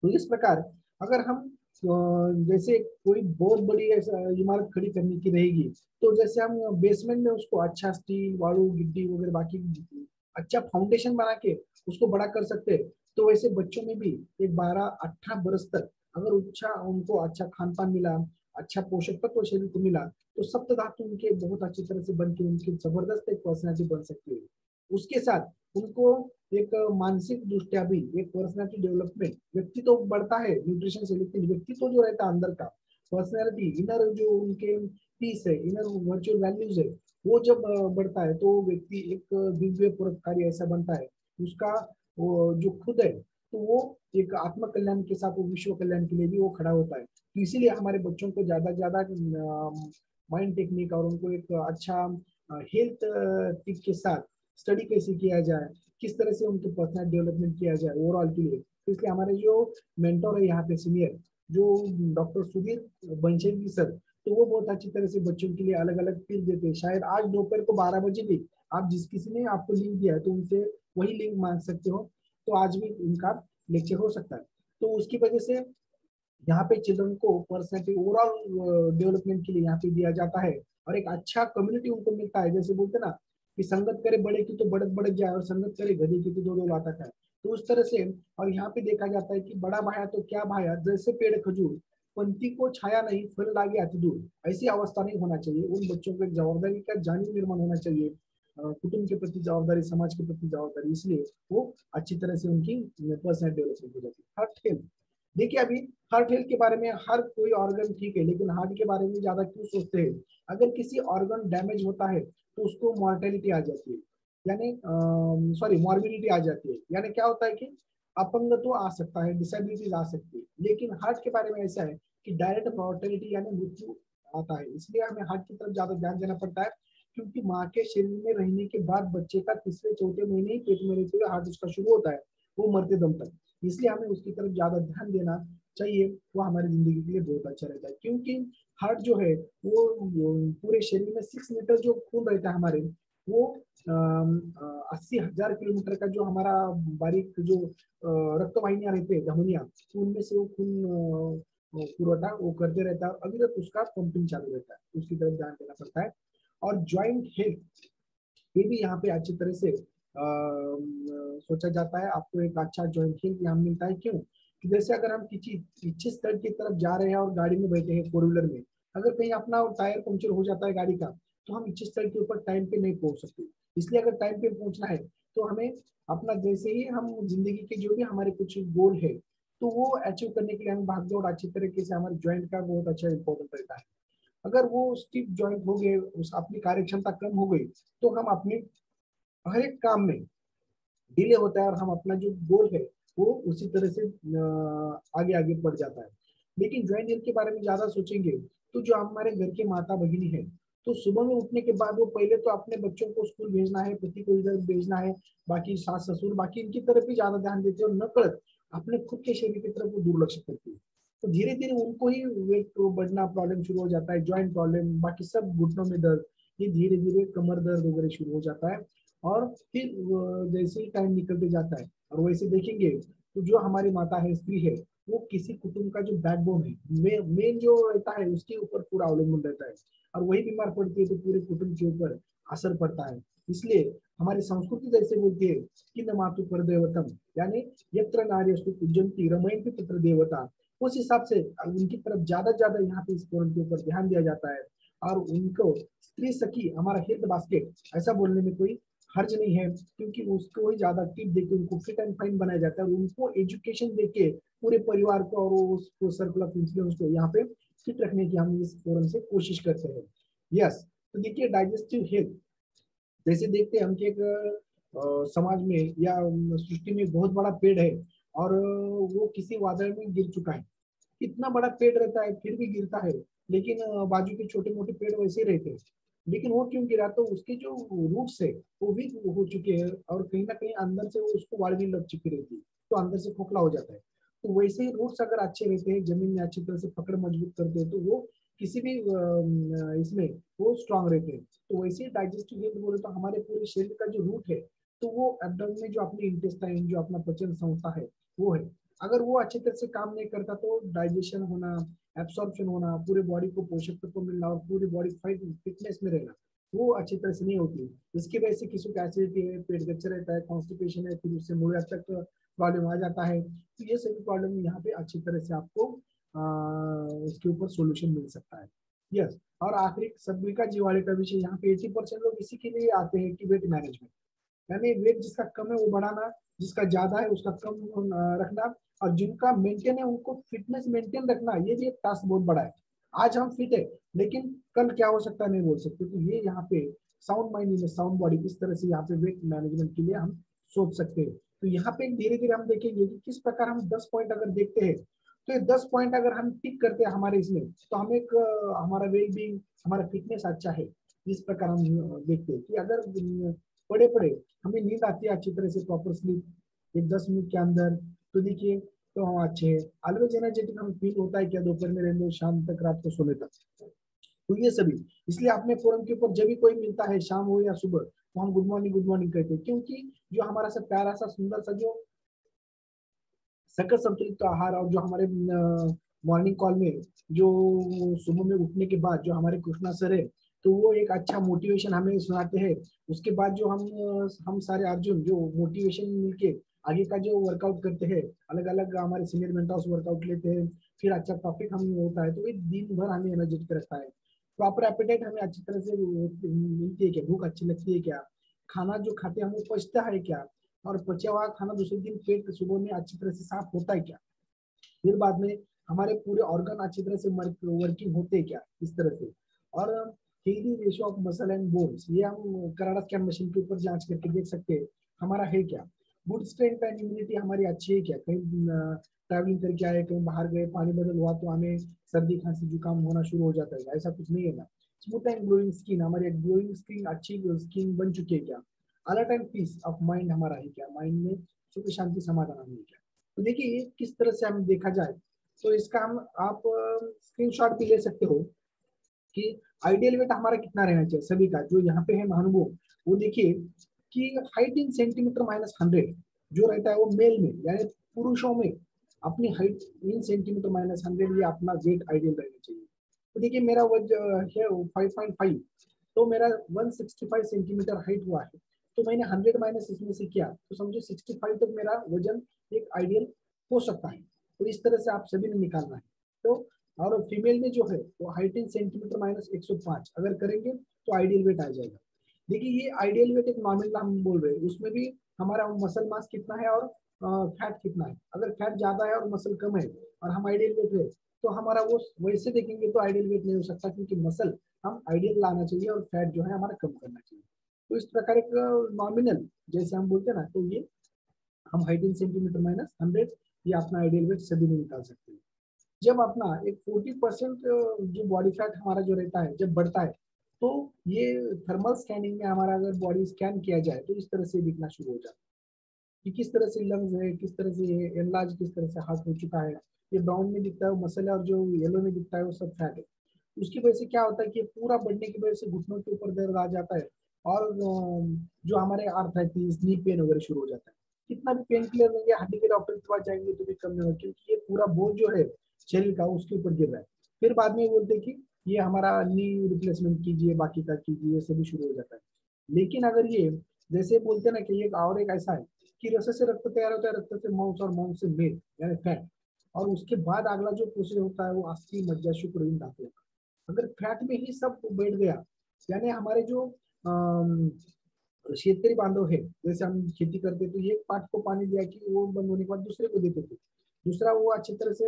तो इस प्रकार अगर हम जैसे कोई बहुत बड़ी इमारत खड़ी करने की रहेगी, तो जैसे हम बेसमेंट में उसको अच्छा स्टील, वालू, गिट्टी वगैरह बाकी अच्छा फाउंडेशन बना के उसको बड़ा कर सकते हैं। तो वैसे बच्चों में भी एक 12-18 बरस तक अगर अच्छा उनको अच्छा खान पान मिला, अच्छा पोषक तत्व शरीर को मिला, तो सप्त धातु उनके बहुत अच्छी तरह से बन के उनकी जबरदस्त एक पर्सनैलिटी बन सकती है। उसके साथ उनको एक मानसिक दृष्टिया भी एक पर्सनैलिटी डेवलपमेंट, व्यक्ति तो बढ़ता है न्यूट्रिशन से, लेकिन व्यक्ति तो जो रहता है अंदर का पर्सनैलिटी, इनर जो उनके पीस है, इनर वर्चुअल वैल्यूज है, वो जब बढ़ता है तो व्यक्ति एक दिव्य परोपकारी ऐसा बनता है, उसका वो जो खुद है तो वो एक आत्म कल्याण के साथ वो विश्व कल्याण के लिए भी वो खड़ा होता है। तो इसीलिए हमारे बच्चों को ज्यादा ज्यादा माइंड टेक्निक और उनको एक अच्छा हेल्थ टिप के साथ स्टडी कैसे किया जाए, किस तरह से उनके पर्सनल डेवलपमेंट किया जाए ओवरऑल के लिए। तो इसलिए हमारे जो मेंटोर है यहाँ पे सीनियर जो डॉक्टर सुधीर बंशेगी सर, तो वो बहुत अच्छी तरह से बच्चों के लिए अलग अलग टिप देते हैं। शायद आज दोपहर को 12 बजे भी आप जिस किसी ने आपको लिंक दिया है तो उनसे वही लिंक मांग सकते हो, तो आज भी उनका लेक्चर हो सकता है। तो उसकी वजह से यहाँ पे चिल्ड्रन को पर्सनैलिटी ओवरऑल डेवलपमेंट के लिए यहाँ पे दिया जाता है, और एक अच्छा कम्युनिटी उनको मिलता है। जैसे बोलते ना कि संगत करे बड़े की तो बढ़त बढ़ जाए, और संगत करे गधे की तो दो दो लाता खाए, तो उस तरह से। और यहाँ पे देखा जाता है कि बड़ा भाया तो क्या भाया, जैसे पेड़ खजूर, पंथी को छाया नहीं फल लागे अति दूर, ऐसी अवस्था नहीं होना चाहिए। उन बच्चों को एक जवाबदारी का जानी निर्माण होना चाहिए, कुटुंब के प्रति जवाबदारी, समाज के प्रति जवाबदारी, इसलिए वो अच्छी तरह से उनकी पर्सनल डेवलपमेंट हो जाती है। हार्ट हेल्थ, देखिए अभी हार्ट हेल्थ के बारे में हर कोई ऑर्गन ठीक है, लेकिन हार्ट के बारे में ज्यादा क्यों सोचते हैं। अगर किसी ऑर्गन डैमेज होता है तो उसको मॉर्टेलिटी आ जाती है, यानी सॉरी मॉर्बिडिटी आ जाती है। यानी क्या होता है कि अपंगत्व आ सकता है, डिसेबिलिटीज आ सकती है। लेकिन हार्ट के बारे में ऐसा है कि डायरेक्ट मॉर्टेलिटी यानी मृत्यु आता है। इसलिए हमें हार्ट की तरफ ज्यादा ध्यान देना पड़ता है, क्योंकि माँ के शरीर में रहने के बाद बच्चे का तीसरे चौथे महीने ही पेट में रहते हुए हार्ट उसका शुरू होता है, वो मरते दम तक। इसलिए हमें उसकी तरफ ज्यादा ध्यान देना चाहिए, वो हमारी जिंदगी के लिए बहुत अच्छा रहता है। क्योंकि हार्ट जो है वो पूरे शरीर में 6 लीटर जो खून रहता है हमारे, वो 80,000 किलोमीटर का जो हमारा बारीक जो रक्तवाहिनियां रहते हैं, धमनियां, तो उनमें से वो खून पुरवठा वो करते रहता है, अभी तक उसका पंपिंग चालू रहता है, उसकी तरफ ध्यान देना पड़ता है। और ज्वाइंट हेल्थ ये भी यहाँ पे अच्छी तरह से सोचा जाता है। आपको एक अच्छा ज्वाइंट हेल्थ यहाँ मिलता है, क्यों कि जैसे अगर हम किसी इच्छित स्थल की तरफ जा रहे हैं और गाड़ी में बैठे हैं, फोर व्हीलर में, अगर कहीं अपना टायर पंक्चर हो जाता है गाड़ी का, तो हम इच्छित स्थल के ऊपर टाइम पे नहीं पहुंच सकते। इसलिए अगर टाइम पे पहुंचना है तो हमें अपना, जैसे ही हम जिंदगी के जो भी हमारे कुछ गोल है, तो वो अचीव करने के लिए हमें भाग दौड़ अच्छी तरीके से, हमारे ज्वाइंट का बहुत अच्छा इंपॉर्टेंट रहता है। अगर वो स्टिफ ज्वाइंट हो गए, उस अपनी कार्य क्षमता कम हो गई, तो हम अपने हर एक काम में डिले होता है और हम अपना जो गोल है वो उसी तरह से आगे आगे बढ़ जाता है। लेकिन ज्वाइंट हेल्थ के बारे में ज्यादा सोचेंगे तो जो हमारे घर के माता भगिनी है, तो सुबह में उठने के बाद वो पहले तो अपने बच्चों को स्कूल भेजना है, पति को इधर भेजना है, बाकी सास ससुर बाकी इनकी तरफ भी ज्यादा ध्यान देते हैं, और न कळत अपने खुद के शरीर की तरफ वो दुर्लक्ष करती है। तो धीरे धीरे उनको ही वेट बढ़ना प्रॉब्लम शुरू हो जाता है, ज्वाइंट प्रॉब्लम, बाकी सब घुटनों में दर्द, ये धीरे धीरे कमर दर्द वगैरह शुरू हो जाता है। और फिर जैसे ही टाइम निकलते जाता है, और वैसे देखेंगे तो जो हमारी माता है, स्त्री है, वो किसी कुटुंब का जो बैकबोन है, मेन जो रहता है, उसके ऊपर पूरा अवलंबन रहता है, और वही बीमार पड़ती है तो पूरे कुटुंब के ऊपर असर पड़ता है। इसलिए हमारी संस्कृति जैसे बोलती है कि न मातु पर देवतम, यानी यत्र नार्यस्तु पूज्यन्ति रमयन्ति तत्र देवता, उस हिसाब से उनकी तरफ ज्यादा यहाँ पे इस फोरम के ऊपर ध्यान दिया जाता है। और उनको स्त्री सखी, हमारा हेल्थ बास्केट, ऐसा बोलने में कोई हर्ज नहीं है, क्योंकि उसको ही ज्यादा टिप देके उनको फिट एंड फाइन बनाया जाता है, और उनको एजुकेशन देके पूरे परिवार को और उसको सर्कल ऑफ इन्फ्लुएंस को यहाँ पे फिट रखने की हम इस फोरम से कोशिश करते हैं। यस, तो देखिए डाइजेस्टिव हेल्थ, जैसे देखते हैं हम कि एक समाज में या सृष्टि में बहुत बड़ा पेड़ है, और वो किसी वादळ में गिर चुका है। इतना बड़ा पेड़ रहता है फिर भी गिरता है, लेकिन बाजू के छोटे मोटे पेड़ वैसे ही रहते हैं। लेकिन वो क्यों गिरा, तो उसके जो रूट्स है वो भी हो चुके हैं, और कहीं ना कहीं अंदर से वो उसको वाड़ भी लग चुकी रहती है, तो अंदर से खोखला हो जाता है। तो वैसे ही रूट्स अगर अच्छे रहते हैं, जमीन में अच्छी तरह से पकड़ मजबूत करते हैं, तो वो किसी भी इसमें वो स्ट्रांग रहते हैं। तो वैसे ही डाइजेस्टिव हेल्थ बोले तो हमारे पूरे शरीर का जो रूट है, तो वो एब्डोमेन में जो अपनी इंटेस्टाइन, जो अपना पाचन संस्था है, वो है। अगर वो अच्छी तरह से काम नहीं करता तो डाइजेशन होना, एब्सॉर्प्शन होना, पूरे बॉडी को पोषक तत्व मिलना और पूरी बॉडी फिटनेस में रहना, वो अच्छी तरह से नहीं होती। इसकी वजह से किसी को एसिडिटी है, पेट गच्चा रहता है, कॉन्स्टिपेशन है, फिर उससे मूड तक प्रॉब्लम आ जाता है। तो ये सभी प्रॉब्लम यहाँ पे अच्छी तरह से आपको इसके ऊपर सोल्यूशन मिल सकता है। यस, और आखिरी सभी का जीवाणु का विषय, यहाँ पे 80% लोग इसी के लिए आते हैं कि वेट मैनेजमेंट, यानी वेट जिसका कम है वो बढ़ाना, जिसका ज्यादा है उसका कम रखना, और जिनका मेंटेन है उनको फिटनेस मेंटेन रखना। ये भी एक टास्क बहुत बड़ा है। आज हम फिट है, लेकिन कल क्या हो सकता है नहीं बोल सकते। तो ये यहाँ पे साउंड माइंड में साउंड बॉडी, इस तरह से यहाँ पे वेट मैनेजमेंट के लिए हम सोच सकते हैं। तो यहाँ पे धीरे धीरे हम देखेंगे कि किस प्रकार हम 10 पॉइंट अगर देखते हैं, तो ये 10 पॉइंट अगर हम टिक करते हैं हमारे इसमें, तो हम एक हमारा वेलबींग, हमारा फिटनेस अच्छा है। इस प्रकार हम देखते हैं कि अगर पड़े पड़े हमें नींद आती है अच्छी तरह से, प्रॉपर स्लीप एक 10 मिनट के अंदर, तो देखिए तो हम अच्छे हैं। ऑलवेज एनर्जेटिक हम फील होता है क्या, दोपहर में रहने दो, शाम तक, रात को सोने तक। तो ये सभी, इसलिए अपने फोरम के ऊपर जब भी कोई मिलता है, शाम हो या सुबह, तो हम गुड मॉर्निंग कहते हैं, क्योंकि जो हमारा सा प्यारा सा सुंदर सा जो सकल संतुलित आहार, और जो हमारे मॉर्निंग कॉल में जो सुबह में उठने के बाद जो हमारे कृष्णा सर है, तो वो एक अच्छा मोटिवेशन हमें सुनाते हैं। उसके बाद जो हम सारे अर्जुन जो मोटिवेशन मिलके आगे का जो वर्कआउट करते हैं, अलग अलग हमारे सीनियर मेंटर्स वर्कआउट लेते हैं, फिर अच्छा टॉपिक हम होता है, तो ये दिन भर हमें एनर्जेटिक रखता है। प्रॉपर एपेटाइट हमें अच्छी तरह से मिलती है क्या, भूख अच्छी लगती है क्या, खाना जो खाते हैं हमें पचता है क्या, और पचा हुआ खाना दूसरे दिन पेट सुबह में अच्छी तरह से साफ होता है क्या, फिर बाद में हमारे पूरे ऑर्गन अच्छी तरह से वर्किंग होते हैं क्या, इस तरह से। और healthy ratio of muscle and bones, ये हम कराड़ा स्कैन मशीन के ऊपर जांच करके देख सकते हैं हमारा है क्या। गुड स्ट्रेंथ एंड इम्यूनिटी हमारी अच्छी है क्या, कहीं ट्रैवलिंग करके आए, कहीं बाहर गए, पानी बदल हुआ तो हमें सर्दी खांसी जुकाम होना शुरू हो जाता है, ऐसा कुछ नहीं है ना। स्मूथ एंड ग्लोइंग स्किन, हमारी ग्लोइंग स्किन, अच्छी स्किन बन चुकी है क्या। Alert and peace of mind हमारा है क्या, माइंड में सुख शांति समाधान है क्या। तो देखिए ये किस तरह से हम देखा जाए, तो इसका हम आप स्क्रीनशॉट भी ले सकते हो कि आइडियल वेट हमारा कितना रहना चाहिए सभी का, जो यहाँ पे है महानुभव, वो देखिए कि हाइट इन सेंटीमीटर माइनस 100 जो रहता है वो मेल में यानी पुरुषों में अपनी हाइट इन सेंटीमीटर माइनस 100 ये अपना वेट आइडियल रहना चाहिए। तो देखिए मेरा वजन है 5.5, तो मेरा 165 सेंटीमीटर हाइट हुआ है, तो मैंने 100 माइनस इसमें से किया तो समझो 65 तक मेरा वजन एक आइडियल हो सकता है। तो इस तरह से आप सभी ने निकालना है। तो और फीमेल में जो है वो हाइट इन सेंटीमीटर माइनस 105 अगर करेंगे तो आइडियल वेट आ जाएगा। देखिए ये आइडियल वेट एक नॉमिनल हम बोल रहे हैं, उसमें भी हमारा मसल मास कितना है और फैट कितना है। अगर फैट ज्यादा है और मसल कम है और हम आइडियल वेट है तो हमारा वो वैसे देखेंगे तो आइडियल वेट नहीं हो सकता, क्योंकि मसल हम आइडियल लाना चाहिए और फैट जो है हमारा कम करना चाहिए। तो इस प्रकार एक नॉमिनल जैसे हम बोलते हैं ना, तो ये हम हाइट इन सेंटीमीटर माइनस 100 ये अपना आइडियल वेट सभी में निकाल सकते हैं। जब अपना एक 40% जो बॉडी फैट हमारा जो रहता है जब बढ़ता है तो ये थर्मल स्कैनिंग में हमारा अगर बॉडी स्कैन किया जाए तो इस तरह से दिखना शुरू हो जाता है कि किस तरह से लंग्स है, किस तरह से एनलार्ज, किस तरह से हार्ट हो चुका है। ये ब्राउन में दिखता है वो मसल है और जो येलो में दिखता है वो सब फैट है। उसकी वजह से क्या होता है कि पूरा बढ़ने की वजह से घुटनों के ऊपर दर्द आ जाता है और जो हमारे आर्थराइटिस नी पेन वगैरह शुरू हो जाता है। कितना भी पेन किलर लेंगे, हड्डी के डॉक्टर के पास जाएंगे तो भी कम नहीं होगा, क्योंकि ये पूरा बोझ जो है शरीर का उसके ऊपर गिर रहा है। फिर बाद में बोलते हैं कि ये हमारा नी रिप्लेसमेंट कीजिए, बाकी का कीजिए, ये सभी शुरू हो जाता है। लेकिन अगर ये जैसे बोलते हैं ना कि एक और एक ऐसा है कि रक्त से रक्त तैयार होता है, रक्त से मांस और मांस से मेद यानी फैट, और उसके बाद अगला जो प्रोसेस होता है वो अस्थि मज्जा शुक्र इन धातुओं का। अगर फैट में ही सब बैठ गया यानी हमारे जो शेतकरी बांधव है, जैसे हम खेती करते तो एक पार्ट को पानी दिया कि वो बंद होने के बाद दूसरे को देते थे, दूसरा वो अच्छी तरह से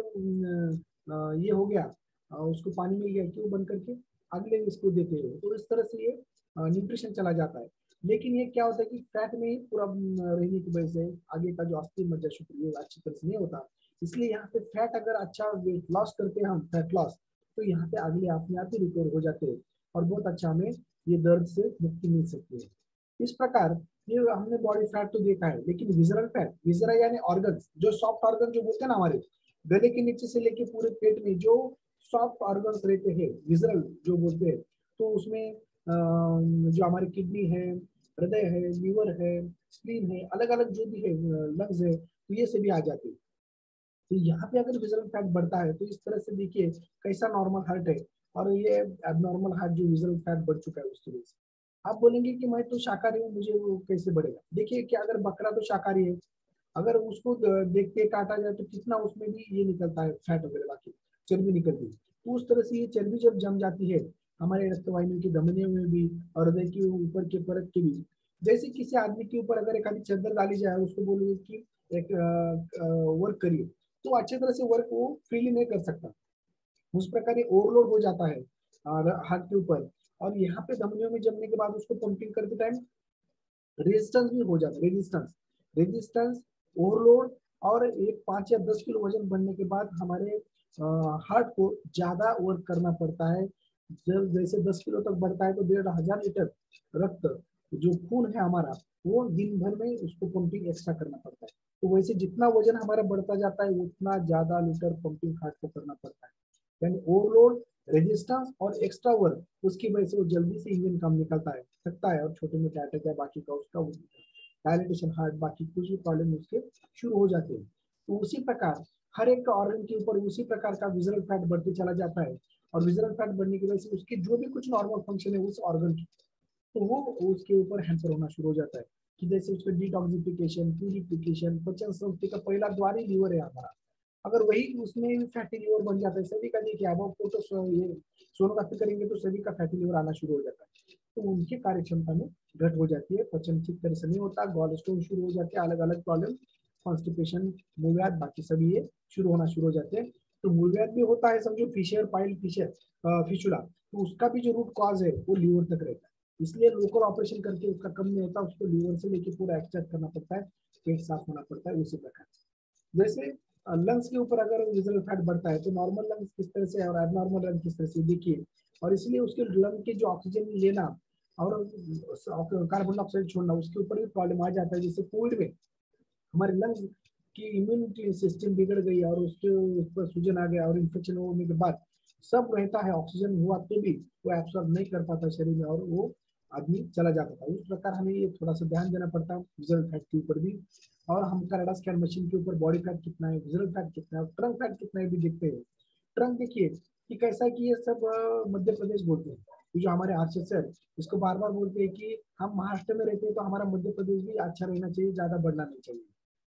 ये हो गया, उसको पानी मिल गया कि वो बंद करके अगले इसको देते हैं, तो इस तरह से ये न्यूट्रिशन चला जाता है। लेकिन ये क्या होता है कि फैट में ही पूरा रहने की वजह से आगे का जो अस्थि मज्जा शुक्र ये अच्छी तरह से नहीं होता। इसलिए यहाँ पे फैट अगर अच्छा वेट लॉस करते हैं हम फैट लॉस, तो यहाँ पे अगले अपने आप ही रिकवर हो जाते हैं और बहुत अच्छा हमें ये दर्द से मुक्ति मिल सकती है। इस प्रकार ये हमने बॉडी फैट तो देखा है, लेकिन विजरल फैट, विजरा यानी ऑर्गन, जो सॉफ्ट ऑर्गन जो बोलते हैं ना हमारे गले के नीचे से लेके पूरे पेट में जो सॉफ्ट ऑर्गन्स रहते हैं विजरल जो बोलते हैं, तो उसमें जो हमारी किडनी है, हृदय है, लीवर है, स्प्लीन है, अलग अलग जो भी है, लंग्स है, तो ये सभी आ जाते हैं। तो यहाँ पे अगर विजरल फैट बढ़ता है तो इस तरह से देखिए कैसा नॉर्मल हार्ट है और ये एबनॉर्मल हार्ट जो विजरल फैट बढ़ चुका है उसकी वजह से। आप बोलेंगे कि मैं तो शाकाहारी हूँ, मुझे वो कैसे बढ़ेगा। देखिए कि अगर बकरा तो शाकाहारी है, अगर उसको देख के काटा जाए तो कितना उसमें भी ये निकलता है फैट वगैरह, बाकी चर्बी निकलती है। तो उस तरह से ये चर्बी जब जम जाती है हमारे रक्तवाहिनी की धमनियों में भी और हृदय के ऊपर के परत के भी, जैसे किसी आदमी के ऊपर अगर एक आदमी चादर डाली जाए उसको बोलोगे कि एक वर्क करिए, तो अच्छी तरह से वर्क वो फ्रीली नहीं कर सकता। उस प्रकार ये ओवरलोड हो जाता है हाथ के ऊपर, और यहाँ पे धमनियों में जमने के बाद उसको पंपिंग करते टाइम रेजिस्टेंस भी हो जाता है। रेजिस्टेंस ओवरलोड और एक 5 या 10 किलो वजन बढ़ने के बाद हमारे हार्ट को ज्यादा वर्क करना पड़ता है। जब जैसे 10 किलो तक बढ़ता है तो 1500 लीटर रक्त जो खून है हमारा वो दिन भर में उसको पंपिंग एक्स्ट्रा करना पड़ता है। तो वैसे जितना वजन हमारा बढ़ता जाता है उतना ज्यादा लीटर पंपिंग हार्ट को करना पड़ता है। यानी ओवरलोड, रेजिस्टेंस और एक्स्ट्रा वर्क, उसकी वजह से वो जल्दी से इंजन काम निकलता है सकता है और छोटे मोटे अटैक या बाकी का उसका डायलिटेशन हार्ट बाकी कुछ भी प्रॉब्लम उसके शुरू हो जाते हैं। तो उसी प्रकार हर एक ऑर्गन के ऊपर उसी प्रकार का विजरल फैट बढ़ते चला जाता है, और विजरल फैट बढ़ने की वजह से उसके जो भी कुछ नॉर्मल फंक्शन है उस ऑर्गन की, तो वो उसके ऊपर हैम्पर होना शुरू हो जाता है। कि जैसे उसका डिटॉक्सिफिकेशन, प्यूरिफिकेशन, पचन संस्थि का पहला द्वार ही लीवर है हमारा, अगर वही उसमें फैटी लिवर बन जाता है, सभी का देखिए अब आपको तो ये सोनोग्राफी करेंगे तो सभी का फैटी लिवर आना शुरू हो जाता है। तो उनकी कार्य क्षमता में घट हो जाती है, पचन ठीक तरह से नहीं होता, गॉल स्टोन शुरू हो जाते हैं, अलग अलग प्रॉब्लम, कॉन्स्टिपेशन, मूलव्याध बाकी सभी ये शुरू होना शुरू हो जाते हैं। तो मूलव्याध भी होता है समझो फिशर पाइल फिशर फिशुला, तो उसका भी जो रूट कॉज है वो लीवर तक रहता है, इसलिए लोकल ऑपरेशन करके उसका कम नहीं होता, उसको लीवर से लेके पूरा एक्सट्रैक्ट करना पड़ता है, पेट साफ होना पड़ता है। उसी प्रकार जैसे लंग्स के ऊपर अगर विजरल फैट बढ़ता है तो नॉर्मल लंग्स किस तरह से और एबनॉर्मल लंग्स किस तरह से देखिए, और इसलिए उसके लंग के जो ऑक्सीजन लेना और कार्बन डाइऑक्साइड छोड़ना उसके ऊपर भी प्रॉब्लम आ जाता है। जैसे कोविड में हमारे लंग्स की इम्यूनिटी सिस्टम बिगड़ गई और उसके ऊपर सूजन आ गया और इन्फेक्शन होने के बाद सब रहता है, ऑक्सीजन हुआ तो भी वो एब्सॉर्ब नहीं कर पाता शरीर में और वो आदमी चला जाता था। उस प्रकार हमें ये थोड़ा सा ध्यान देना पड़ता है विजुअल फैट के ऊपर भी, और हम कनाडा स्कैन मशीन के ऊपर बॉडी फैट कितना है, विजुअल फैट कितना है, ट्रंक फैट कितना है भी देखते हैं। ट्रंक देखिए कि कैसा है कि ये सब मध्य प्रदेश बोलते हैं, ये जो हमारे आरसीएस सर इसको बार बार बोलते हैं कि हम महाराष्ट्र में रहते हैं तो हमारा मध्य प्रदेश भी अच्छा रहना चाहिए, ज्यादा बढ़ना नहीं चाहिए।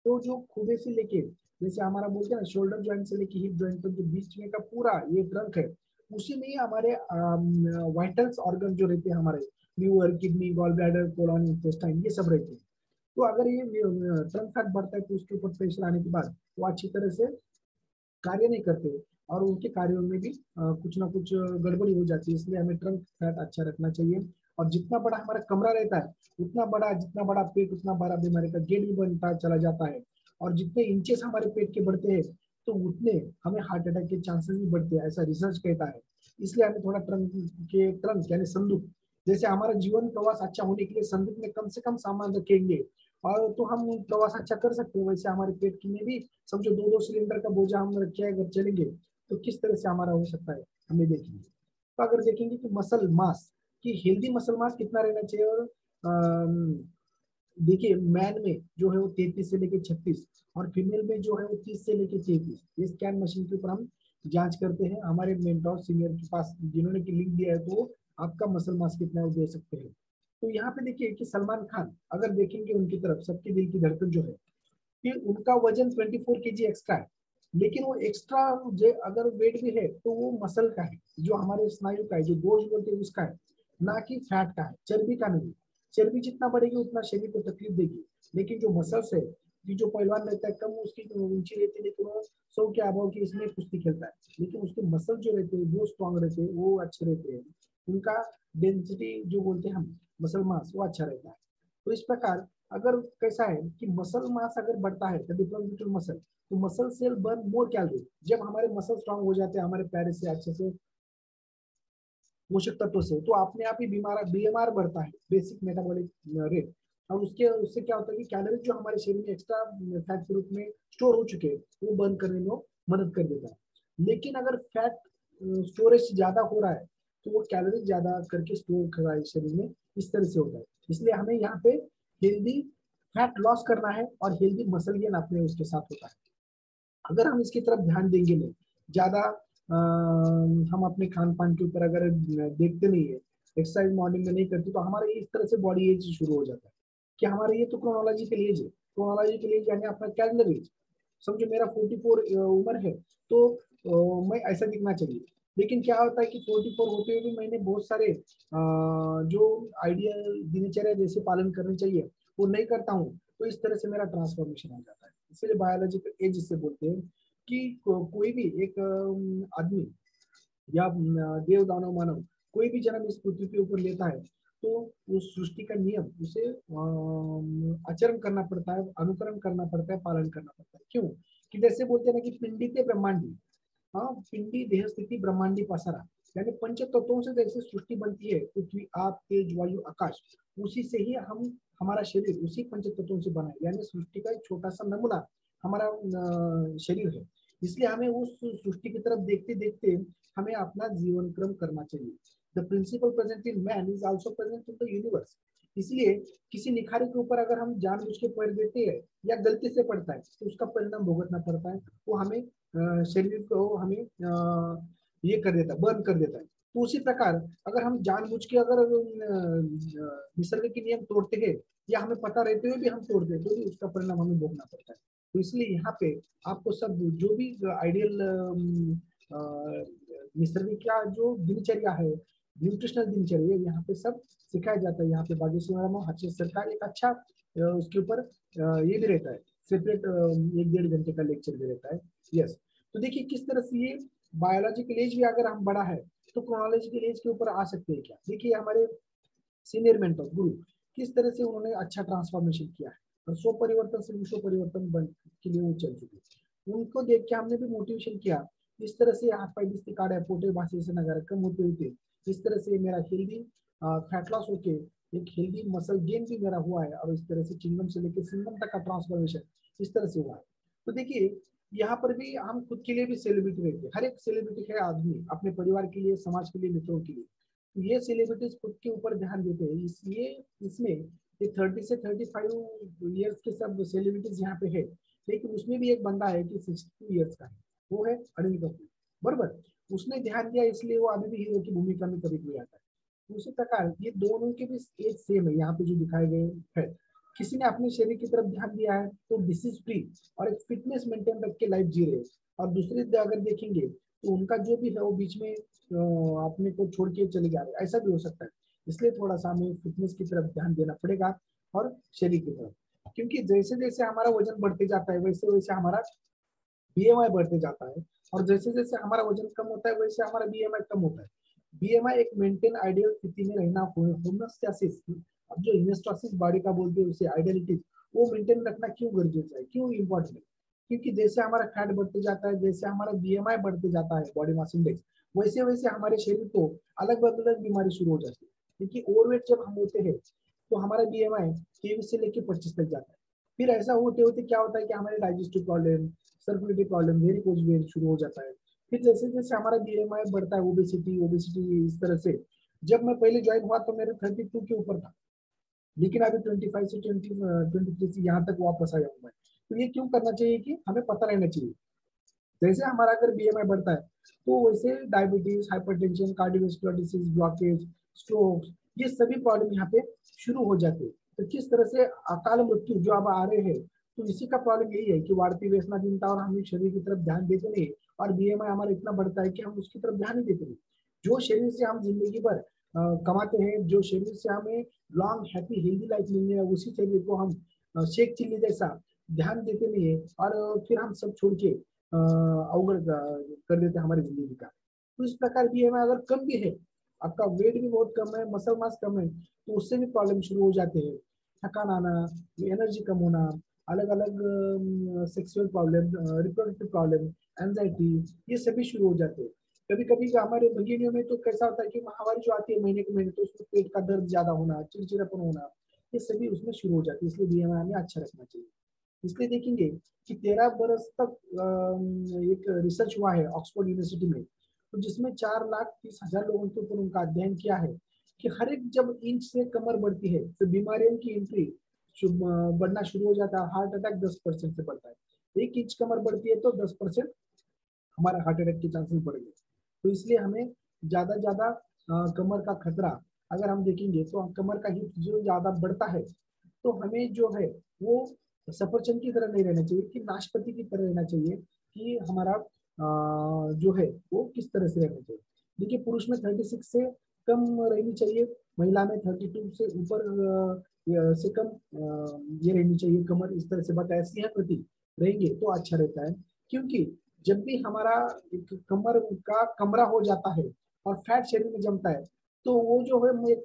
तो जो खुदे से लेके, जैसे हमारा बोलते हैं ना शोल्डर ज्वाइंट से लेके हिप ज्वाइंट तक जो बीच में का पूरा ये ट्रंक है, उसी में ही हमारे वाइटल्स ऑर्गन जो रहते हैं हमारे, liver, kidney, gall bladder, colon, intestine, ये सब रहते हैं। तो अगर ये ट्रंक फैट बढ़ता है तो उसके ऊपर प्रेशर आने के बाद वो अच्छी तरह से कार्य नहीं करते, और उनके कार्यों में भी कुछ ना कुछ गड़बड़ी हो जाती है। इसलिए हमें ट्रंक फैट अच्छा रखना चाहिए। और जितना बड़ा हमारा कमरा रहता है, उतना बड़ा, जितना बड़ा पेट उतना बड़ा बीमारी का गेट भी बनता चला जाता है। और जितने इंचेस हमारे पेट के बढ़ते हैं तो उतने हमें हार्ट अटैक के चांसेस भी बढ़ते हैं, ऐसा रिसर्च कहता है। इसलिए हमें थोड़ा ट्रंक यानी संदूक, जैसे हमारा जीवन प्रवास अच्छा होने के लिए संदूक में कम से कम सामान रखेंगे और तो हम प्रवास अच्छा कर सकते हैं। वैसे हमारे पेट की में भी समझो 2-2 सिलेंडर का बोझा हम रखे अगर चलेंगे तो किस तरह से हमारा हो सकता है, हमें देखेंगे। तो अगर देखेंगे कि मसल मास, कि हेल्दी मसल मास कितना रहना चाहिए, और देखिए मैन में जो है वो 33 से लेके 36, और फीमेल में जो है वो 30 से लेके 33। ये स्कैन मशीन के ऊपर हम जांच करते हैं हमारे मेंटोर सीनियर के पास, जिन्होंने की लिंक दिया है, तो आपका मसल मास कितना है वो दे सकते हैं। तो यहाँ पे देखिए कि सलमान खान, अगर देखेंगे उनकी तरफ, सबके दिल की धड़कन जो है, कि उनका वजन 24 kg एक्स्ट्रा है, लेकिन वो एक्स्ट्रा अगर वेट भी है तो वो मसल का है, जो हमारे स्नायु का है, जो गोश्त बोलते हैं उसका है, ना कि फैट का है, चर्बी का नहीं। चर्बी जितना बढ़ेगी उतना शरीर को तकलीफ देगी, लेकिन जो मसल्स है, कि जो पहलवान रहता है कम उसकी ऊंची रहती है लेकिन वो 100 के अभाव की इसमें कुश्ती खेलता है, लेकिन उसके मसल जो रहते हैं वो स्ट्रॉन्ग रहते हैं, वो अच्छे रहते हैं, उनका डेंसिटी जो बोलते हैं हम मसल मास वो अच्छा रहता है। तो इस प्रकार अगर कैसा है कि मसल मास अगर बढ़ता है, द डिफरेंस बिटवीन मसल, तो मसल सेल बर्न मोर कैलोरी। जब हमारे मसल स्ट्रांग हो जाते हैं हमारे पैर से अच्छे से पोषक तत्व से, तो अपने आप ही बीएमआर बढ़ता है, बेसिक मेटाबॉलिक रेट। और उससे क्या होता है कि कैलोरी जो हमारे शरीर में एक्स्ट्रा फैट के रूप में स्टोर हो चुके हैं वो बर्न करने में मदद कर देता है। लेकिन अगर फैट स्टोरेज ज्यादा हो रहा है तो वो कैलोरी ज्यादा करके स्टोर कर रहा है शरीर में, इस तरह से होता है। इसलिए हमें यहाँ पे हेल्दी फैट लॉस करना है और हेल्दी मसल गेन अपने उसके साथ होता है। अगर हम इसकी तरफ ध्यान देंगे नहीं ज्यादा, हम अपने खान पान के ऊपर अगर देखते नहीं है, एक्सरसाइज मॉर्निंग में नहीं करते, तो हमारे इस तरह से बॉडी एज शुरू हो जाता है। कि हमारे ये तो क्रोनोलॉजिकल एज है, क्रोनोलॉजिकल एज यानी अपना कैलेंडर एज। समझो मेरा 44 उम्र है, तो मैं ऐसा दिखना चाहिए। लेकिन क्या होता है कि 44 होते हुए भी मैंने बहुत सारे जो आइडियल दिनचर्या जैसे पालन करने चाहिए वो नहीं करता हूँ, तो इस तरह से मेरा ट्रांसफॉर्मेशन हो जाता है। इसलिए बायोलॉजिकल एज इससे बोलते हैं कि कोई भी एक आदमी या देव दानव मानव कोई भी जन्म इस पृथ्वी के ऊपर लेता है तो उस सृष्टि का नियम उसे आचरण करना पड़ता है, अनुकरण करना पड़ता है, पालन करना पड़ता है। क्यों? कि जैसे बोलते हैं ना कि पिंडी ते ब्रह्मांडी, हाँ पिंडी देह स्थिति ब्रह्मांडी पसारा, यानी पंच तत्वों से जैसे सृष्टि बनती है, पृथ्वी, आग, तेज, वायु, आकाश, उसी से ही हम हमारा शरीर उसी पंच तत्वों से बना है, यानी सृष्टि का एक छोटा सा नमूना हमारा शरीर है। इसलिए हमें उस सृष्टि की तरफ देखते देखते हमें अपना जीवन क्रम करना चाहिए। The principle present in man is also present in the universe. इसलिए किसी निखारे के ऊपर अगर हम जानबूझ के पैर देते हैं या गलती से पड़ता है तो उसका परिणाम भुगतना पड़ता है, वो हमें शरीर को हमें ये कर देता है, बर्न कर देता है। तो उसी प्रकार अगर हम जानबूझ के अगर निसर्ग के नियम तोड़ते हैं या हमें पता रहते हुए भी हम तोड़ते हैं तो भी उसका परिणाम हमें भोगना पड़ता है। तो इसलिए यहाँ पे आपको सब जो भी आइडियल निसर्ग का जो दिनचर्या है, न्यूट्रिशनल दिनचर्या, यहाँ पे सब सिखाया जाता है। यहाँ पे बागेश्वर में हर्षित सरकार एक अच्छा उसके ऊपर ये भी रहता है, सेपरेट 1-1.5 घंटे का लेक्चर भी रहता है। यस, तो देखिए किस तरह से ये बायोलॉजिकल एज भी अगर हम बड़ा है तो क्रोनोलॉजिकल एज के ऊपर आ सकते हैं क्या। देखिए हमारे सीनियर मेंटर गुरु किस तरह से उन्होंने अच्छा ट्रांसफॉर्मेशन किया है, और स्व परिवर्तन से विश्व परिवर्तन बन के लिए वो चल चुके। उनको देख के हमने भी मोटिवेशन किया, इस तरह से हाथ पाई दिसती काढ़े पोटे भाषे से नगर कम होते होते इस तरह से मेरा हेल्दी फैट लॉस होके एक हेल्दी मसल गेन भी मेरा हुआ है, और इस तरह से चिंगम से लेकर सिंगम तक का ट्रांसफॉर्मेशन इस तरह से हुआ है। तो देखिए यहाँ पर भी हम खुद के लिए भी सेलिब्रिटी रहते हैं, हर एक सेलिब्रिटी है आदमी अपने परिवार के लिए, समाज के लिए, मित्रों के लिए। ये सेलिब्रिटीज खुद के ऊपर ध्यान देते हैं, इसलिए इसमें ये 30 से 35 ईयर्स के सब सेलिब्रिटीज यहाँ पे है, लेकिन उसमें भी एक बंदा है कि 62 ईयर्स का है, वो है अनिल कपूर, बराबर। उसने ध्यान दिया इसलिए वो अभी भी हीरो की भूमिका में कभी कोई आता है। उसी प्रकार ये दोनों के भी एज सेम है, यहाँ पे जो दिखाए गए है। किसी ने अपने शरीर की तरफ ध्यान दिया है तो डिसीज फ्री और एक फिटनेस मेंटेन रख के लाइफ जी रहे हैं, और दूसरे अगर देखेंगे तो उनका जो भी है वो बीच में अपने को छोड़ के चले जा रहे हैं, ऐसा भी हो सकता है। इसलिए थोड़ा सा हमें फिटनेस की तरफ ध्यान देना पड़ेगा और शरीर की तरफ, क्योंकि जैसे जैसे हमारा वजन बढ़ते जाता है वैसे वैसे हमारा बीएमआई बढ़ते जाता है, और जैसे जैसे हमारा वजन कम होता है वैसे हमारा बीएमआई कम होता है। बीएमआई एक मेंटेन आइडियल स्थिति में रहना, होमोस्टैसिस, अब जो इमेस्टोसिस बॉडी का बोलते हैं उसे आइडियलिटी, वो मेंटेन रखना क्यों गर्जियस है, क्यों इम्पोर्टेंट है? क्योंकि जैसे हमारा फैट बढ़ते जाता है, जैसे हमारा बीएमआई बढ़ते जाता है, बॉडी मास इंडेक्स, वैसे वैसे हमारे शरीर को अलग अलग बीमारी शुरू हो जाती है। क्योंकि ओवरवेट जब हम होते हैं तो हमारा बीएमआई 23 से लेकर 25 तक जाता है। फिर ऐसा होते होते क्या होता है कि हमारे digestive problem, circulatory problem, varicose vein शुरू हो जाता है। फिर जैसे जैसे हमारा बीएमआई बढ़ता है, ओबेसिटी ओबेसिटी इस तरह से। जब मैं पहले ज्वाइन हुआ तो मेरे 32 के ऊपर था, लेकिन अभी 25 से 23 से यहाँ तक वापस आया हूँ मैं। तो ये क्यों करना चाहिए कि हमें पता रहना चाहिए, जैसे हमारा अगर बीएमआई बढ़ता है तो वैसे diabetes, hypertension, cardiovascular disease, blockage, stroke, ये सभी प्रॉब्लम यहाँ पे शुरू हो जाते हैं। तो किस तरह से अकाल मृत्यु जो अब आ रहे हैं, तो इसी का प्रॉब्लम यही है कि बढ़ती व्यसनाधीनता और हम शरीर की तरफ ध्यान देते नहीं, और बीएमआई हमारा इतना बढ़ता है कि हम उसकी तरफ ध्यान नहीं देते नहीं। जो शरीर से हम जिंदगी भर कमाते हैं, जो शरीर से हमें लॉन्ग हैप्पी हेल्दी लाइफ मिलनी है, उसी शरीर को हम शेख चिल्ली जैसा ध्यान देते नहीं है, और फिर हम सब छोड़ के अवगत कर देते हैं हमारी जिंदगी का। तो इस प्रकार भी हमें अगर कम भी है, आपका वेट भी बहुत कम है, मसल मास कम है, तो उससे भी प्रॉब्लम शुरू हो जाते हैं। थकान आना, एनर्जी कम होना, अलग अलग sexual problem, reproductive problem, anxiety, ये सभी शुरू हो जाते हैं। कभी कभी हमारे महीनों में तो कैसा होता है कि महामारी जो आती है महीने के महीने, तो उसमें पेट का दर्द ज्यादा होना, चिड़चिड़ापन होना, ये सभी उसमें शुरू हो जाती है। इसलिए बीएमआई हमें अच्छा रखना चाहिए। इसलिए देखेंगे कि 13 बरस तक एक रिसर्च हुआ है ऑक्सफोर्ड यूनिवर्सिटी में, तो जिसमें 4,30,000 लोगों के ऊपर उनका अध्ययन किया है कि हर एक जब इंच से कमर बढ़ती है तो बीमारियों की एंट्री बढ़ना शुरू हो जाता है। हार्ट अटैक 10% से बढ़ता है। 1 इंच कमर बढ़ती है तो 10% हमारे हार्ट अटैक के चांसेस बढ़ गए। तो इसलिए हमें ज्यादा ज्यादा कमर का खतरा, अगर हम देखेंगे तो कमर का हिप जो ज्यादा बढ़ता है, तो हमें जो है वो सफरचंद की तरह नहीं रहना चाहिए, कि नाशपाती की तरह रहना चाहिए, कि हमारा जो है वो किस तरह से रहना चाहिए। देखिए, पुरुष में 36 से कम रहनी चाहिए, महिला में 32 से ऊपर से कम ये रहनी चाहिए कमर, इस तरह से बताया। सेहत प्रति रहेंगे तो अच्छा रहता है, क्योंकि जब भी हमारा एक कमर का कमरा हो जाता है और फैट शरीर में जमता है, तो वो जो है एक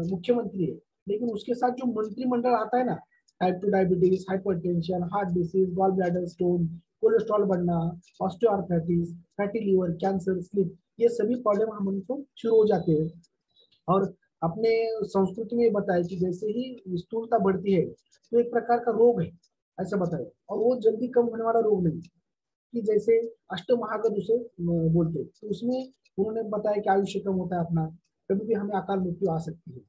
मुख्यमंत्री है, लेकिन उसके साथ जो मंत्रिमंडल आता है ना, type 2 diabetes, hypertension, heart disease, gall bladder stone, cholesterol बढ़ना, osteoarthritis, fatty liver, cancer, slip, ये सभी प्रॉब्लम हम उनको शुरू हो जाते हैं। और अपने संस्कृति में बताया कि जैसे ही स्थूलता बढ़ती है तो एक प्रकार का रोग है, ऐसा बताया, और वो जल्दी कम होने वाला रोग नहीं, कि जैसे अष्टमहागत उसे बोलते हैं। तो उसमें उन्होंने बताया कि आयुष्य कम होता है अपना, कभी भी हमें अकाल मृत्यु आ सकती है,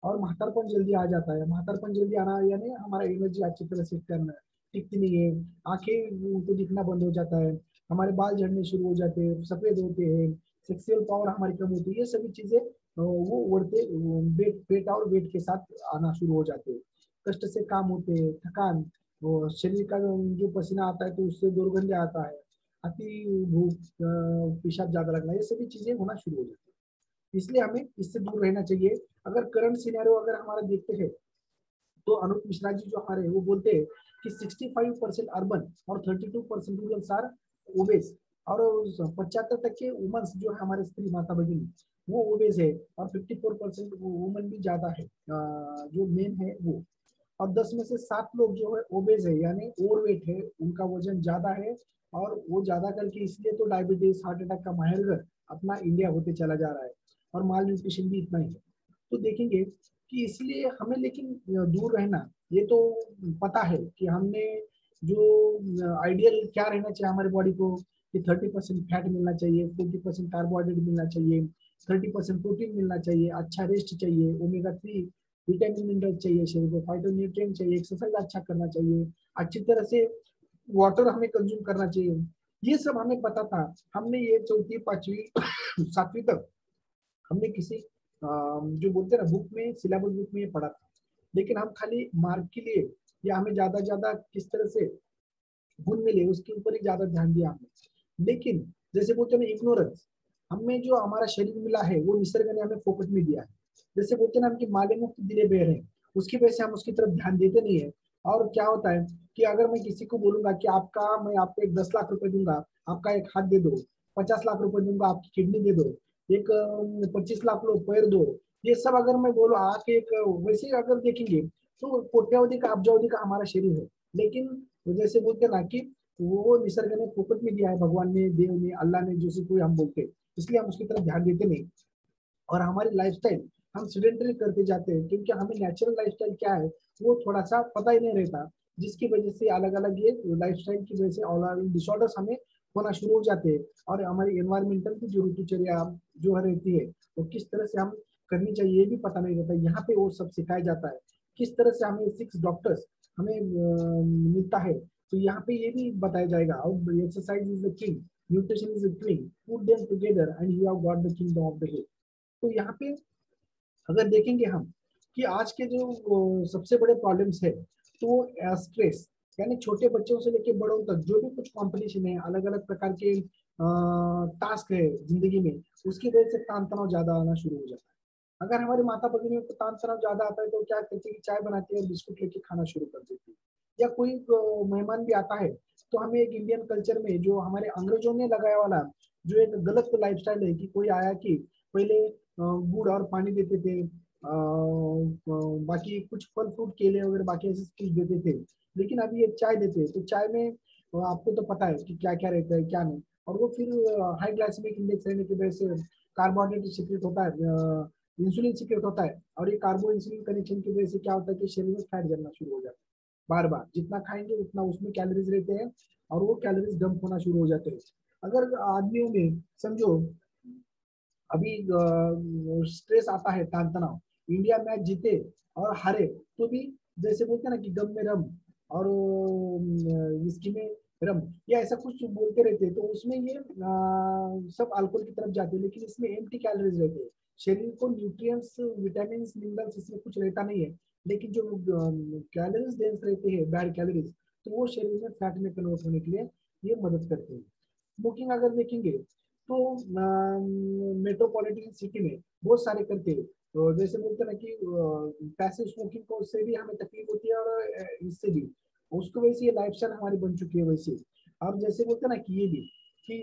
और महातारपन जल्दी आ जाता है। महातारपन जल्दी आना यानी हमारा एनर्जी अच्छी तरह से करना टिकती नहीं है, आंखें उनको दिखना बंद हो जाता है, हमारे बाल झड़ने शुरू हो जाते हैं, सफेद होते हैं, सेक्सुअल पावर हमारी कम होती है। ये सभी चीजें वो उड़ते वेट वेट और वेट के साथ आना शुरू हो जाते हैं। कष्ट से काम होते हैं, थकान, शरीर का जो पसीना आता है तो उससे दुर्गंध आता है, अति भूख, पेशाब ज्यादा लगना, ये सभी चीजें होना शुरू हो जाती है। इसलिए हमें इससे दूर रहना चाहिए। अगर करंट सिनेरियो अगर हमारा देखते हैं तो अनूप मिश्रा जी जो हमारे वो बोलते हैं कि 65% अर्बन और 32% रूरल आर ओबेस, और 75 तक के वुमेन्स जो है हमारे स्त्री माता भगिनी वो ओबेस है, और 54% वुमेन भी ज्यादा है, जो मेन है वो। और 10 में से 7 लोग जो है ओबेस है, यानी ओवरवेट है, उनका वजन ज्यादा है, और वो ज्यादा करके इसलिए तो डायबिटीज, हार्ट अटैक का माहिरगर अपना इंडिया होते चला जा रहा है, और माल न्यूट्रिशन भी इतना ही है। तो देखेंगे कि इसलिए हमें लेकिन दूर रहना, ये तो पता है कि हमने जो आइडियल क्या रहना चाहिए हमारे बॉडी को, कि 30% फैट मिलना चाहिए, 40% कार्बोहाइड्रेट मिलना चाहिए, 30% प्रोटीन मिलना चाहिए, अच्छा रेस्ट चाहिए, ओमेगा 3 विटामिन मिनरल चाहिए शरीर को, फाइटोन्यूट्रिएंट चाहिए, एक्सरसाइज अच्छा करना चाहिए, अच्छी तरह से वाटर हमें कंज्यूम करना चाहिए। ये सब हमें पता था। हमने ये चौथी पांचवी सातवीं तक हमने किसी जो बोलते हैं ना बुक में, सिलेबस बुक में ये पढ़ा था। लेकिन हम खाली मार्क के लिए या हमें ज्यादा किस तरह से गुण मिले उसके ऊपर ही ज्यादा ध्यान दिया हमने। लेकिन जैसे बोलते हैं ना इग्नोरेंस, हमें जो हमारा शरीर मिला है वो निसर्ग ने हमें फोकट में दिया है। जैसे बोलते हैं ना कि माले मुक्त दिले बेर है, उसकी वजह से हम उसकी तरफ ध्यान देते नहीं है। और क्या होता है कि अगर मैं किसी को बोलूंगा कि मैं आपको एक 10 लाख रुपए दूंगा, आपका एक हाथ दे दो, 50 लाख रुपए दूंगा, आपकी किडनी दे दो, एक 25 लाख लो पैर दो, ये सब अगर मैं बोलो आके एक वैसे अगर देखेंगे तो कोट्यावधि का अब्जावधि का हमारा शरीर है। लेकिन जैसे बोलते ना कि वो निसर्ग ने फोकट में दिया है, भगवान ने, देव ने, अल्लाह ने, जैसे कोई हम बोलते हैं, इसलिए हम उसकी तरफ ध्यान देते नहीं। और हमारी लाइफस्टाइल हम सीडेंटरी करते जाते हैं क्योंकि हमें नेचुरल लाइफस्टाइल क्या है वो थोड़ा सा पता ही नहीं रहता, जिसकी वजह से अलग अलग ये लाइफस्टाइल की वजह से और डिसऑर्डर्स हमें होना शुरू हो जाते हैं। और हमारी एनवायरमेंटल की जो ऋतुचर्या जो रहती है वो किस तरह से हम करनी चाहिए ये भी पता नहीं रहता। यहाँ पे वो सब सिखाया जाता है किस तरह से हमें 6 डॉक्टर्स हमें मिलता है। तो यहाँ पे ये भी बताया जाएगा, और exercise is the king, nutrition is the queen, put them together and you have got the kingdom of the हिल। तो यहाँ पे अगर देखेंगे हम कि आज के जो सबसे बड़े प्रॉब्लम्स है तो वो स्ट्रेस, यानी छोटे बच्चों से लेके बड़ों तक जो भी कुछ कंपटीशन है, अलग अलग प्रकार के टास्क है जिंदगी में, उसकी वजह से तान तनाव ज्यादा आना शुरू हो जाता है। अगर हमारी माता भगिनी को तान तनाव ज्यादा आता है तो क्या करती है, चाय बनाती है और बिस्कुट लेके खाना शुरू कर देती है। या कोई मेहमान भी आता है तो हमें एक इंडियन कल्चर में जो हमारे अंग्रेजों ने लगाया वाला जो एक गलत लाइफस्टाइल है कि कोई आया कि पहले गुड़ और पानी देते थे, बाकी कुछ फल फ्रूट केले वगैरह बाकी ऐसे चीज देते थे। लेकिन अभी ये चाय देते हैं तो चाय में आपको तो पता है कि क्या क्या रहता है क्या नहीं। और वो फिर हाई ग्लाइसेमिक इंडेक्स रहने की वजह से कार्बोहाइड्रेट सीक्रेट होता है, इंसुलिन सीक्रेट होता है, और ये कार्बो इंसुलिन कनेक्शन की वजह से क्या होता है कि शरीर में फैट जमना शुरू हो जाता है। बार बार जितना खाएंगे उतना उसमें कैलोरीज रहते हैं और वो कैलोरीज डंप होना शुरू हो जाते हैं। अगर आदमियों में समझो अभी स्ट्रेस आता है, तान तनाव, इंडिया मैच जीते और हारे तो भी जैसे बोलते हैं ना कि गम में रम और विस्की में रम या ऐसा कुछ बोलते रहते हैं, तो उसमें ये सब अल्कोहल की तरफ जाते हैं। लेकिन इसमें एम्प्टी कैलोरीज रहते हैं, शरीर को न्यूट्रिएंट्स विटामिन मिनरल्स इसमें कुछ रहता नहीं है। लेकिन जो कैलोरीज डेंस रहते हैं बैड कैलोरीज, तो वो शरीर में फैट में कन्वर्ट होने के लिए ये मदद करते हैं। स्मोकिंग अगर देखेंगे तो मेट्रोपॉलिटन सिटी में बहुत सारे करते हैं, तो जैसे बोलते हैं ना कि पैसिव स्मोकिंग को उससे भी हमें तकलीफ होती है और इससे भी उसको वैसे ये लाइफस्टाइल हमारी बन चुकी है वैसे। और जैसे बोलते हैं ना कि ये भी कि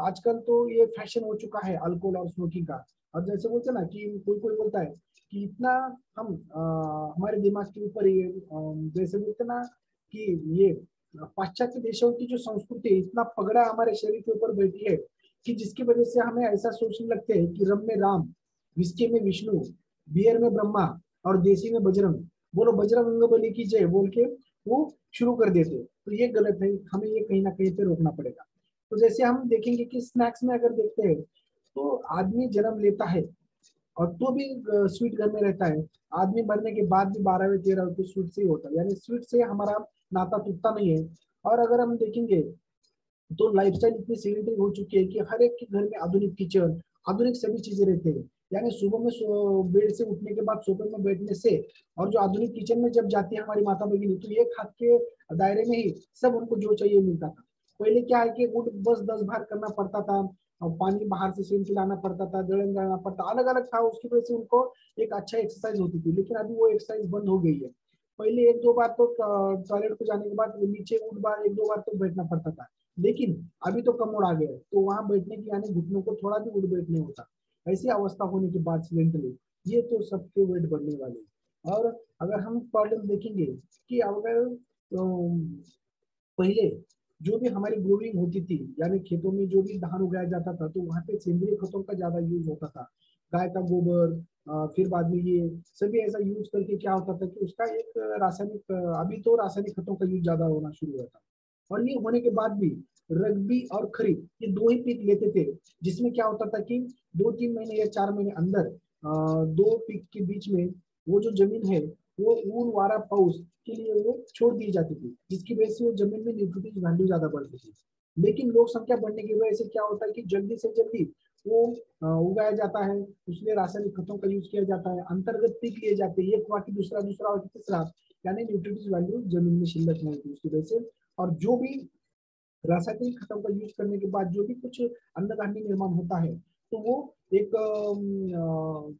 आजकल तो ये फैशन हो चुका है अल्कोहल और स्मोकिंग का। और जैसे बोलते हैं ना कि कोई कोई बोलता है कि इतना हम हमारे दिमाग के ऊपर ये जैसे बोलते हैं ना कि ये पाश्चात्य देशों की जो संस्कृति है इतना पगड़ा हमारे शरीर के ऊपर बैठी है कि जिसकी वजह से हमें ऐसा सोचने लगते हैं कि रम में राम, विस्की में विष्णु, बियर में ब्रह्मा और देसी में बजरंग, बोलो बजरंग बली की जय बोल के वो शुरू कर देते। तो ये गलत है, हमें ये कहीं ना कहीं पे रोकना पड़ेगा। तो जैसे हम देखेंगे कि स्नैक्स में अगर देखते हैं तो आदमी जन्म लेता है और तो भी स्वीट घर में रहता है, आदमी मरने के बाद भी 12वें 13वें को स्वीट से ही होता है, यानी स्वीट से हमारा नाता टूटता नहीं है। और अगर हम देखेंगे तो लाइफस्टाइल इतनी सीमेंटेड हो चुकी है कि हर एक के घर में आधुनिक किचन, आधुनिक सभी चीजें रहते हैं। यानी सुबह में बेड से उठने के बाद सोफे में बैठने से और जो आधुनिक किचन में जब जाती है हमारी माता भगिनी तो एक हाथ के दायरे में ही सब उनको जो चाहिए मिलता था। पहले क्या है कि उठ बस 10 बार करना पड़ता था और पानी बाहर से सेम लाना पड़ता था, दड़न लाना पड़ता, अलग अलग था, उसकी वजह से उनको एक अच्छा एक्सरसाइज होती थी। लेकिन अभी वो एक्सरसाइज बंद हो गई है। पहले एक दो बार तो टॉयलेट को जाने के बाद नीचे उठ बार एक दो बार तो बैठना पड़ता था, लेकिन अभी तो कम आ गया है तो वहां बैठने की यानी घुटनों को थोड़ा भी उठ बैठने होता। ऐसी अवस्था होने के बाद सिलेंडरली ये तो सबके वेट बढ़ने वाले हैं। और अगर हम प्रॉब्लम देखेंगे कि अगर पहले जो भी हमारी ग्रोइंग होती थी यानी खेतों में जो भी धान उगाया जाता था तो वहां पे सेंद्रीय खतों का ज्यादा यूज होता था, गाय का गोबर, फिर बाद में ये सभी ऐसा यूज करके क्या होता था कि उसका एक रासायनिक अभी तो रासायनिक खतों का यूज ज्यादा होना शुरू हुआ था। और ये होने के बाद भी रग्बी और खरीफ, ये दो ही पीक लेते थे, जिसमें क्या होता था कि 2-3 महीने या 4 महीने अंदर दो पीक के बीच में वो जो जमीन है वो ऊन वारा पाउस के लिए वो छोड़ दी जाती थी, जिसकी वजह से वो जमीन में न्यूट्रिटिव वैल्यू ज्यादा बढ़ती थी। लेकिन लोक संख्या बढ़ने की वजह से क्या होता है कि जल्दी से जल्दी वो उगाया जाता है, उसमें रासायनिक खतों का यूज किया जाता है, अंतर्गत पीक लिए जाते हैं, एक हुआ कि दूसरा, दूसरा हुआ कि तीसरा, यानी न्यूट्रिटिव वैल्यू जमीन में शिल्लक नहीं थी उसकी वजह से। और जो भी रासायनिक खतों का यूज करने के बाद जो भी कुछ अन्नधान्य निर्माण होता है, तो वो एक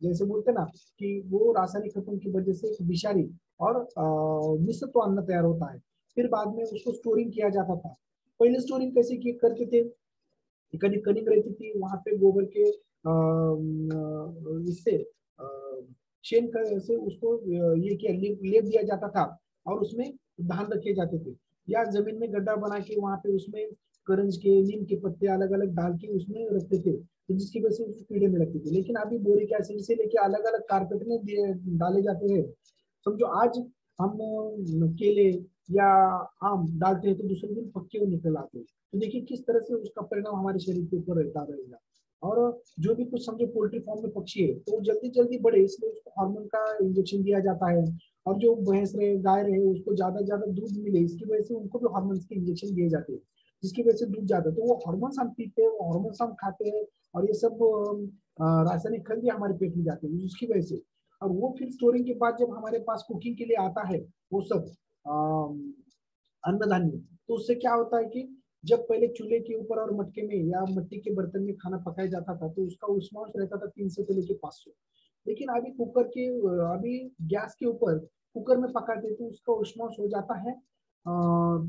जैसे बोलते ना कि वो रासायनिक खतों की वजह से एक विषारी और मिश्रित अन्न तैयार होता है। फिर बाद में उसको स्टोरिंग किया जाता था। पहले स्टोरिंग कैसे किए करते थे, कनिक कनिक रहती थी, वहां पे गोबर के इससे शेन का से उसको ये किया लेप दिया जाता था, और उसमें धान रखे जाते थे, या जमीन में गड्ढा बना के वहां पे उसमें करंज के नीम के पत्ते अलग अलग डाल के उसमें रखते थे, तो जिसकी वजह से उसको कीड़े में लगते थे। लेकिन अभी बोरिक एसिड से लेके अलग अलग कारपेट में डाले जाते हैं। समझो आज हम केले या आम डालते हैं तो दूसरे दिन पक्के हुए निकल आते हैं, तो देखिए किस तरह से उसका परिणाम हमारे शरीर के ऊपर रहता रहेगा। और जो भी कुछ समझो पोल्ट्री फार्म में पक्षी है तो जल्दी जल्दी बढ़े, इसलिए उसको हार्मोन का इंजेक्शन दिया जाता है। और जो भैंस रहे गाय रहे उसको ज्यादा ज्यादा दूध मिले, इसकी वजह से उनको भी हार्मोन के इंजेक्शन दिए जाते हैं, जिसकी वजह से दूध ज्यादा, तो वो हार्मोन्स हम पीते हैं, वो हार्मोन्स हम खाते हैं, और ये सब रासायनिक खत भी हमारे पेट में जाते हैं उसकी वजह से। और वो फिर स्टोरिंग के बाद जब हमारे पास कुकिंग के लिए आता है वो सब अन्नधान्य, तो उससे क्या होता है कि जब पहले चूल्हे के ऊपर और मटके में या मिट्टी के बर्तन में खाना पकाया जाता था तो उसका उष्मांश रहता था 300 से लेके 500। लेकिन अभी कुकर के अभी गैस के ऊपर कुकर में पकाते तो उसका उष्मांश हो जाता है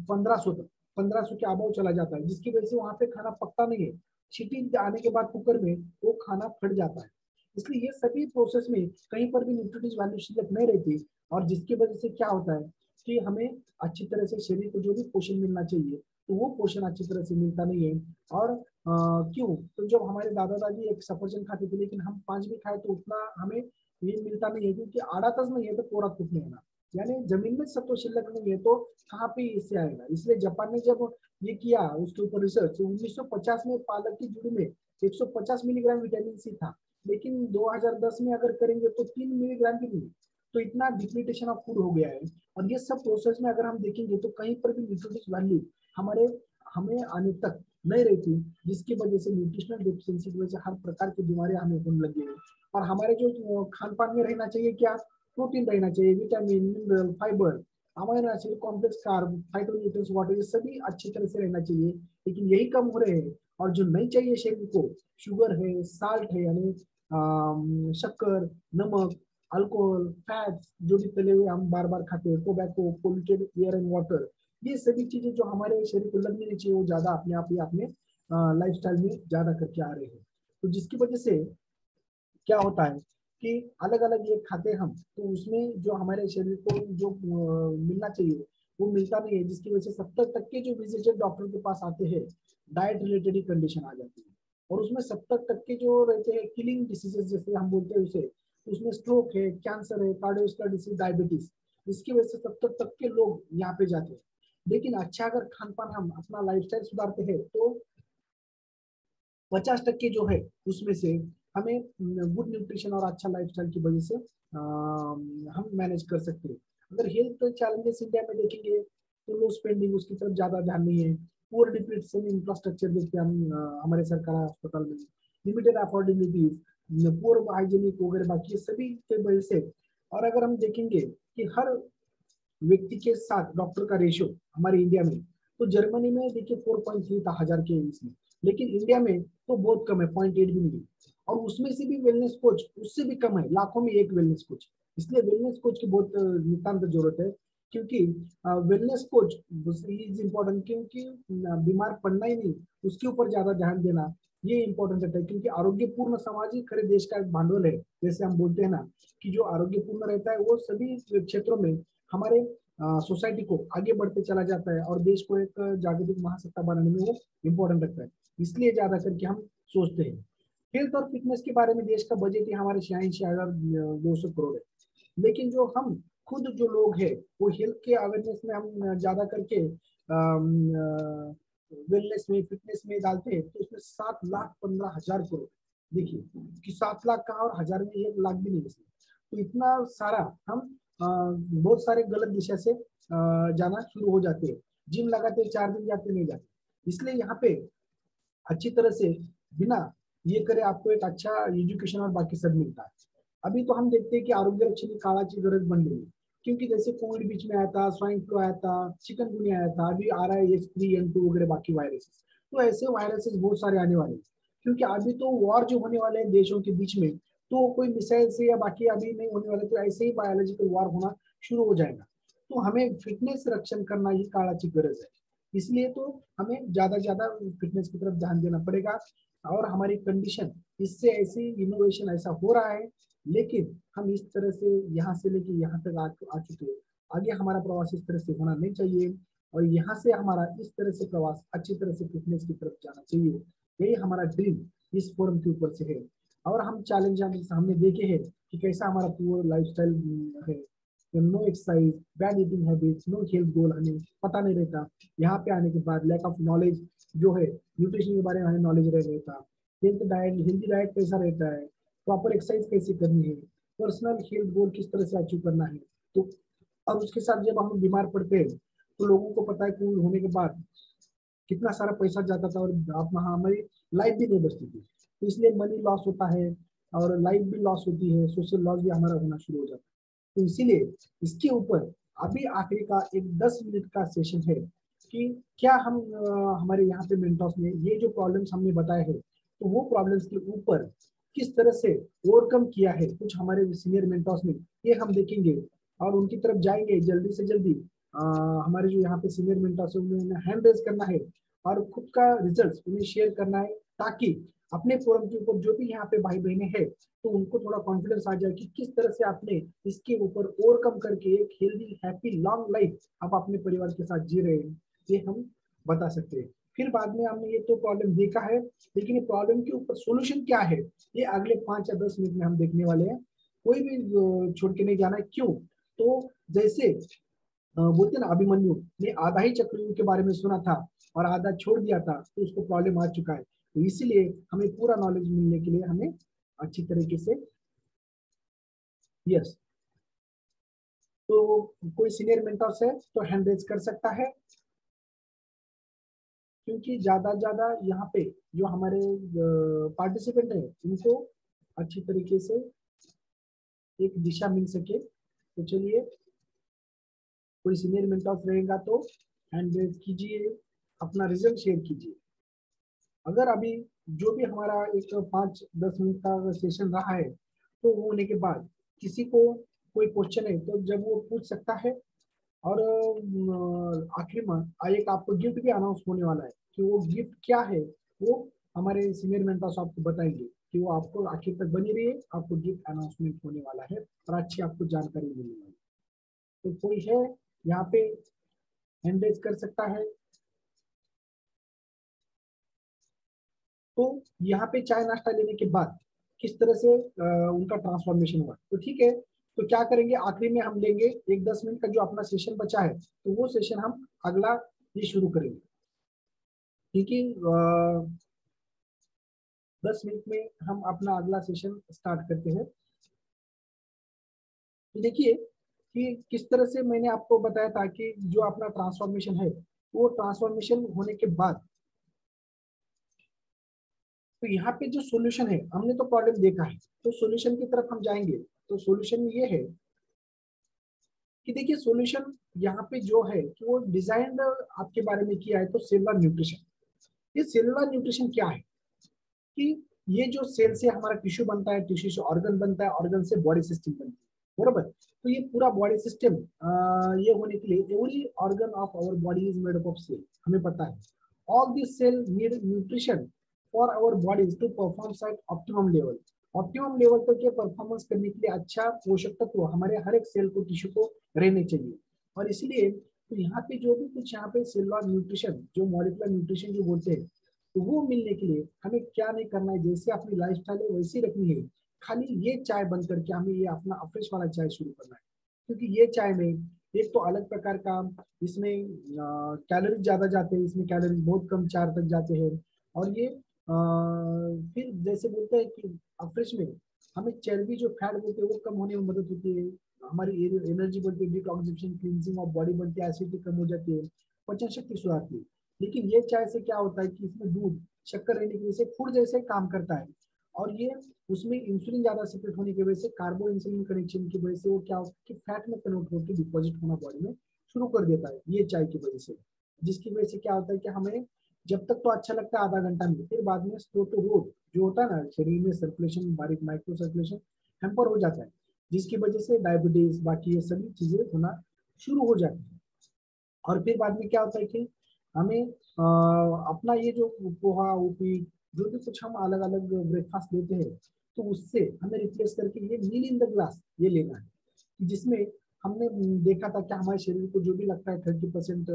1500 तक, 1500 के अभाव चला जाता है, जिसकी वजह से वहां पे खाना पकता नहीं है। सीटी आने के बाद कुकर में वो खाना फट जाता है। इसलिए ये सभी प्रोसेस में कहीं पर भी न्यूट्रिटिव वैल्यू शिल्लक नहीं रहती, और जिसकी वजह से क्या होता है कि हमें अच्छी तरह से शरीर को जो भी पोषण मिलना चाहिए तो वो पोषण अच्छी तरह से मिलता नहीं है। और क्यों, तो जब हमारे दादा दादी एक सफरचंद खाते थे लेकिन हम 5 भी खाए तो उतना हमें ये मिलता नहीं है, क्योंकि आड़ातज नहीं है तो कोरा कुछ नहीं है, यानी जमीन में सत्व शिल्लक नहीं है तो कहाँ पे इससे आएगा। इसलिए जापान ने जब ये किया उसके ऊपर रिसर्च, तो 1950 में पालक की जुड़ी में 150 मिलीग्राम विटामिन सी था, लेकिन 2010 में अगर करेंगे तो 3 मिलीग्राम भी नहीं। तो इतना डिप्लीटेशन ऑफ फूड हो गया है। और ये सब प्रोसेस में अगर हम देखेंगे तो कहीं पर भी न्यूट्रिटिव वैल्यू हमारे हमें आने तक नहीं रहती, जिसकी वजह से न्यूट्रिशनल डेफिशिएंसी की वजह से हर प्रकार की बीमारियां हमें होने लगी है। और हमारे जो खान पान में रहना चाहिए क्या, प्रोटीन रहना चाहिए, vitamin mineral fibre, amino acid complex carb phytonutrients water, ये सभी अच्छी तरह से रहना चाहिए, लेकिन यही कम हो रहे हैं। और जो नहीं चाहिए शरीर को, शुगर है, साल्ट है यानी शक्कर, नमक, अल्कोहल, फैट्स, जो भी तले हुए हम बार बार खाते हैं, tobacco, polluted air and water, ये सभी चीजें जो हमारे शरीर को लगनी नहीं चाहिए वो ज्यादा अपने आप ही अपने लाइफस्टाइल में ज्यादा करके आ रहे हैं। तो जिसकी वजह से क्या होता है कि अलग अलग ये खाते हम तो उसमें जो हमारे शरीर को जो मिलना चाहिए वो मिलता नहीं है, जिसकी वजह से 70% जो विजिटर डॉक्टर के पास आते हैं डाइट रिलेटेड ही कंडीशन आ जाती है। और उसमें 70% जो रहते हैं किलिंग डिसीजेस जैसे हम बोलते हैं उसे, उसमें स्ट्रोक है, कैंसर है, कार्डियोवास्कुलर डिसीज, डायबिटीज, इसकी वजह से 70% लोग यहाँ पे जाते हैं। लेकिन अच्छा अगर खान पान हम अपना लाइफस्टाइल सुधारते हैं तो 50% जो है उसमें से हमें गुड न्यूट्रिशन और अच्छा लाइफस्टाइल की वजह से हम मैनेज कर सकते हैं। अगर हेल्थ चैलेंजेस इंडिया में देखेंगे तो लो स्पेंडिंग, उसकी तरफ ज्यादा ध्यान नहीं है, पुअर डिप्लीशन इंफ्रास्ट्रक्चर देखते हैं हम हमारे सरकारी अस्पताल में, लिमिटेड अफोर्डेबिलिटीज, पुअर हाइजीनिक वगैरह, बाकी सभी के वजह से। और अगर हम देखेंगे कि हर व्यक्ति के साथ डॉक्टर का रेशियो हमारे इंडिया में, तो जर्मनी में देखिए 4.3 था 1000 के इसमें, लेकिन इंडिया में तो बहुत कम है, 0.8 भी नहीं है। और उसमें से भी वेलनेस कोच उससे भी कम है, लाखों में एक वेलनेस कोच। इसलिए वेलनेस कोच की बहुत नितांत जरूरत है, क्योंकि वेलनेस कोच इज इम्पोर्टेंट, क्योंकि बीमार पड़ना ही नहीं उसके ऊपर ज्यादा ध्यान देना ये इंपॉर्टेंट रहता है। क्योंकि आरोग्यपूर्ण समाज ही खरे देश का एक भांडवल है, जैसे हम बोलते हैं ना कि जो आरोग्यपूर्ण रहता है वो सभी क्षेत्रों में हमारे सोसाइटी को आगे बढ़ते चला जाता है और देश को एक जागतिक महासत्ता बनाने में वो इम्पोर्टेंट रखता है। इसलिए ज्यादा करके हम सोचते हैं। हेल्थ और फिटनेस के बारे में देश का बजट ही हमारे 86,200 करोड़ है, लेकिन जो हम खुद जो लोग हैं वो हेल्थ के अवेयरनेस में हम ज्यादा करके वेलनेस में, फिटनेस में डालते हैं तो उसमें 7,15,000 करोड़, देखिए कि 7 लाख का और 1000 में 1 लाख भी नहीं इसमें, तो इतना सारा हम बहुत सारे गलत दिशा से जाना शुरू हो जाते हैं। जिम लगाते 4 दिन जाते नहीं जाते, इसलिए यहाँ पे अच्छी तरह से बिना ये करे आपको एक अच्छा एजुकेशन और बाकी सब मिलता है। अभी तो हम देखते हैं कि आरोग्य रक्षण की काळाची गरज बन गई है, क्योंकि जैसे कोविड बीच में आया था, स्वाइन फ्लू आया था, चिकनगुनिया आया था, अभी आ रहा है H3N2 वगैरह बाकी वायरसेस, तो ऐसे वायरसेस बहुत सारे आने वाले हैं। क्योंकि अभी तो वॉर जो होने वाले हैं देशों के बीच में, तो कोई मिसाइल से या बाकी अभी नहीं होने वाले, तो ऐसे ही बायोलॉजिकल वॉर होना शुरू हो जाएगा। तो हमें फिटनेस रक्षण करना ही काळाची गरज है, इसलिए तो हमें ज्यादा फिटनेस की तरफ ध्यान देना पड़ेगा। और हमारी कंडीशन इससे ऐसी इनोवेशन ऐसा हो रहा है, लेकिन हम इस तरह से यहाँ से लेके यहाँ तक आ चुके हैं। आगे हमारा प्रवास इस तरह से होना नहीं चाहिए, और यहाँ से हमारा इस तरह से प्रवास अच्छी तरह से फिटनेस की तरफ जाना चाहिए। यही हमारा ड्रीम इस फोरम के ऊपर से है। और हम चैलेंज हमने देखे हैं कि कैसा हमारा पूरा लाइफस्टाइल है, no exercise, bad eating habits, no health goal, हमें पता नहीं रहता। यहाँ पे आने के बाद लैक ऑफ नॉलेज जो है, न्यूट्रिशन के बारे में हमें नॉलेज रहता, हेल्थी डाइट कैसा रहता है, प्रॉपर एक्सरसाइज कैसे करनी है, पर्सनल हेल्थ गोल किस तरह से अचीव करना है। तो और उसके साथ जब हम बीमार पड़ते हैं तो लोगों को पता है कोविड होने के बाद कितना सारा पैसा जाता था, और हमारी लाइफ भी नहीं बचती थी, तो इसलिए मनी लॉस होता है और लाइफ भी लॉस होती है, सोशल लॉस भी हमारा होना शुरू हो जाता है। तो इसीलिए इसके ऊपर अभी आखिरी का एक 10 मिनट का सेशन है कि क्या हम हमारे यहाँ पे मेंटर्स ने ये जो प्रॉब्लम्स हमने बताए हैं, तो वो प्रॉब्लम्स के ऊपर किस तरह से ओवरकम किया है कुछ हमारे सीनियर मेंटर्स ने, ये हम देखेंगे और उनकी तरफ जाएंगे जल्दी से जल्दी। हमारे जो यहाँ पे सीनियर मेंटर्स है उन्हें हैंड रेज करना है और खुद का रिजल्ट उन्हें शेयर करना है, ताकि अपने फोरम के ऊपर जो भी यहाँ पे भाई बहने हैं तो उनको थोड़ा कॉन्फिडेंस आ जाए कि किस तरह से आपने इसके ऊपर ओवरकम करके एक हेल्दी हैप्पी लॉन्ग लाइफ आप अपने परिवार के साथ जी रहे हैं, ये हम बता सकते हैं। फिर बाद में हमने ये तो प्रॉब्लम देखा है, लेकिन ये प्रॉब्लम के ऊपर सोल्यूशन क्या है, ये अगले 5 या 10 मिनट में हम देखने वाले हैं। कोई भी छोड़ के नहीं जाना है। क्यों? तो जैसे बोलते ना, अभिमन्यु ने आधा ही चक्रव्यूह के बारे में सुना था और आधा छोड़ दिया था, तो उसको प्रॉब्लम आ चुका है। तो इसीलिए हमें पूरा नॉलेज मिलने के लिए हमें अच्छी तरीके से, यस, तो कोई सीनियर मेंटर्स है तो हैंड रेज कर सकता है, क्योंकि ज्यादा यहाँ पे जो हमारे पार्टिसिपेंट है उनको अच्छी तरीके से एक दिशा मिल सके। तो चलिए, कोई सीनियर मेंटर्स रहेगा तो हैंड रेज कीजिए, अपना रिजल्ट शेयर कीजिए। अगर अभी जो भी हमारा एक 5-10 मिनट का सेशन रहा है, तो वो होने के बाद किसी को कोई क्वेश्चन है तो जब वो पूछ सकता है। और आखिर में एक आपको गिफ्ट भी अनाउंस होने वाला है, कि वो गिफ्ट क्या है वो हमारे सीनियर मेंटर्स आपको बताएंगे, कि वो आपको आखिर तक बनी रहिए, आपको गिफ्ट अनाउंसमेंट होने वाला है और अच्छी आपको जानकारी मिलने वाली है। तो कोई है यहाँ पे हैंड रेज कर सकता है। तो यहाँ पे चाय नाश्ता लेने के बाद किस तरह से उनका ट्रांसफॉर्मेशन हुआ, तो ठीक है। तो क्या करेंगे, आखिरी में हम लेंगे एक 10 मिनट का जो अपना सेशन बचा है, तो वो सेशन हम अगला ये शुरू करेंगे, क्योंकि 10 मिनट में हम अपना अगला सेशन स्टार्ट करते हैं। तो देखिए कि किस तरह से मैंने आपको बताया था कि जो अपना ट्रांसफॉर्मेशन है, वो ट्रांसफॉर्मेशन होने के बाद तो यहाँ पे जो सॉल्यूशन है, हमने तो प्रॉब्लम देखा है, तो सॉल्यूशन की तरफ हम जाएंगे। तो सॉल्यूशन ये है कि देखिए, सॉल्यूशन यहाँ पे जो है कि वो डिजाइन आपके बारे में किया है, तो सेलुलर न्यूट्रिशन। ये सेलुलर न्यूट्रिशन क्या है कि ये जो सेल से हमारा टिश्यू बनता है, टिश्यू से ऑर्गन बनता है, ऑर्गन से बॉडी सिस्टम बनती है, बरोबर। तो ये पूरा बॉडी सिस्टम ये होने के लिए every organ of our body is made up of cell, हमें पता है। All this cell need nutrition for our bodies to perform at optimum level. Optimum level तक ये परफॉर्मेंस करने के लिए अच्छा पोषक तत्व हमारे हर एक सेल को, टिश्यू को रहने चाहिए। और इसलिए तो यहाँ पे जो भी कुछ यहाँ पे सेलुलर न्यूट्रिशन, जो मॉलिक्यूलर न्यूट्रिशन जो बोलते हैं, तो वो मिलने के लिए हमें क्या नहीं करना है, जैसे अपनी लाइफस्टाइल है वैसी रखनी है। खाली ये चाय बंद करके हमें ये अपना अफ्रेश वाला चाय शुरू करना है, क्योंकि ये चाय में एक तो अलग प्रकार का, इसमें कैलोरीज ज्यादा जाते हैं, इसमें कैलोरीज बहुत कम 4 तक जाते हैं। और ये फिर जैसे बोलते हैं कि फ्रिज में हमें चर्बी जो फैट बोलते हैं वो कम होने में मदद होती है, हमारी एनर्जी बढ़ती है, डिटॉक्सिफिकेशन क्लींजिंग ऑफ बॉडी बनती है, एसिडिटी कम हो जाती है, पाचन शक्ति सुधारती है। लेकिन ये चाय से क्या होता है कि इसमें दूध शक्कर रहने की वजह से फूड जैसे काम करता है, और ये उसमें इंसुलिन ज्यादा सिक्रेट होने की वजह से कार्बो इंसुलिन कनेक्शन की वजह से वो क्या होता है कि फैट में कन्वर्ट होकर डिपॉजिट होना बॉडी में शुरू कर देता है ये चाय की वजह से। जिसकी वजह से क्या होता है कि हमें जब तक तो अच्छा लगता है आधा घंटा में, फिर बाद में स्लो टू रोड जो होता है ना शरीर में सर्कुलेशन, बारीक माइक्रो सर्कुलेशन हैम्पर हो जाता है, जिसकी वजह से डायबिटीज बाकी ये सभी चीजें होना शुरू हो जाती है। और फिर बाद में क्या होता है कि हमें अपना ये जो पोहा उपीट जो भी कुछ हम अलग अलग ब्रेकफास्ट लेते हैं, तो उससे हमें रिप्लेस करके ये मील इन द ग्लास ये लेना है, जिसमें हमने देखा था कि हमारे शरीर को जो भी लगता है 30%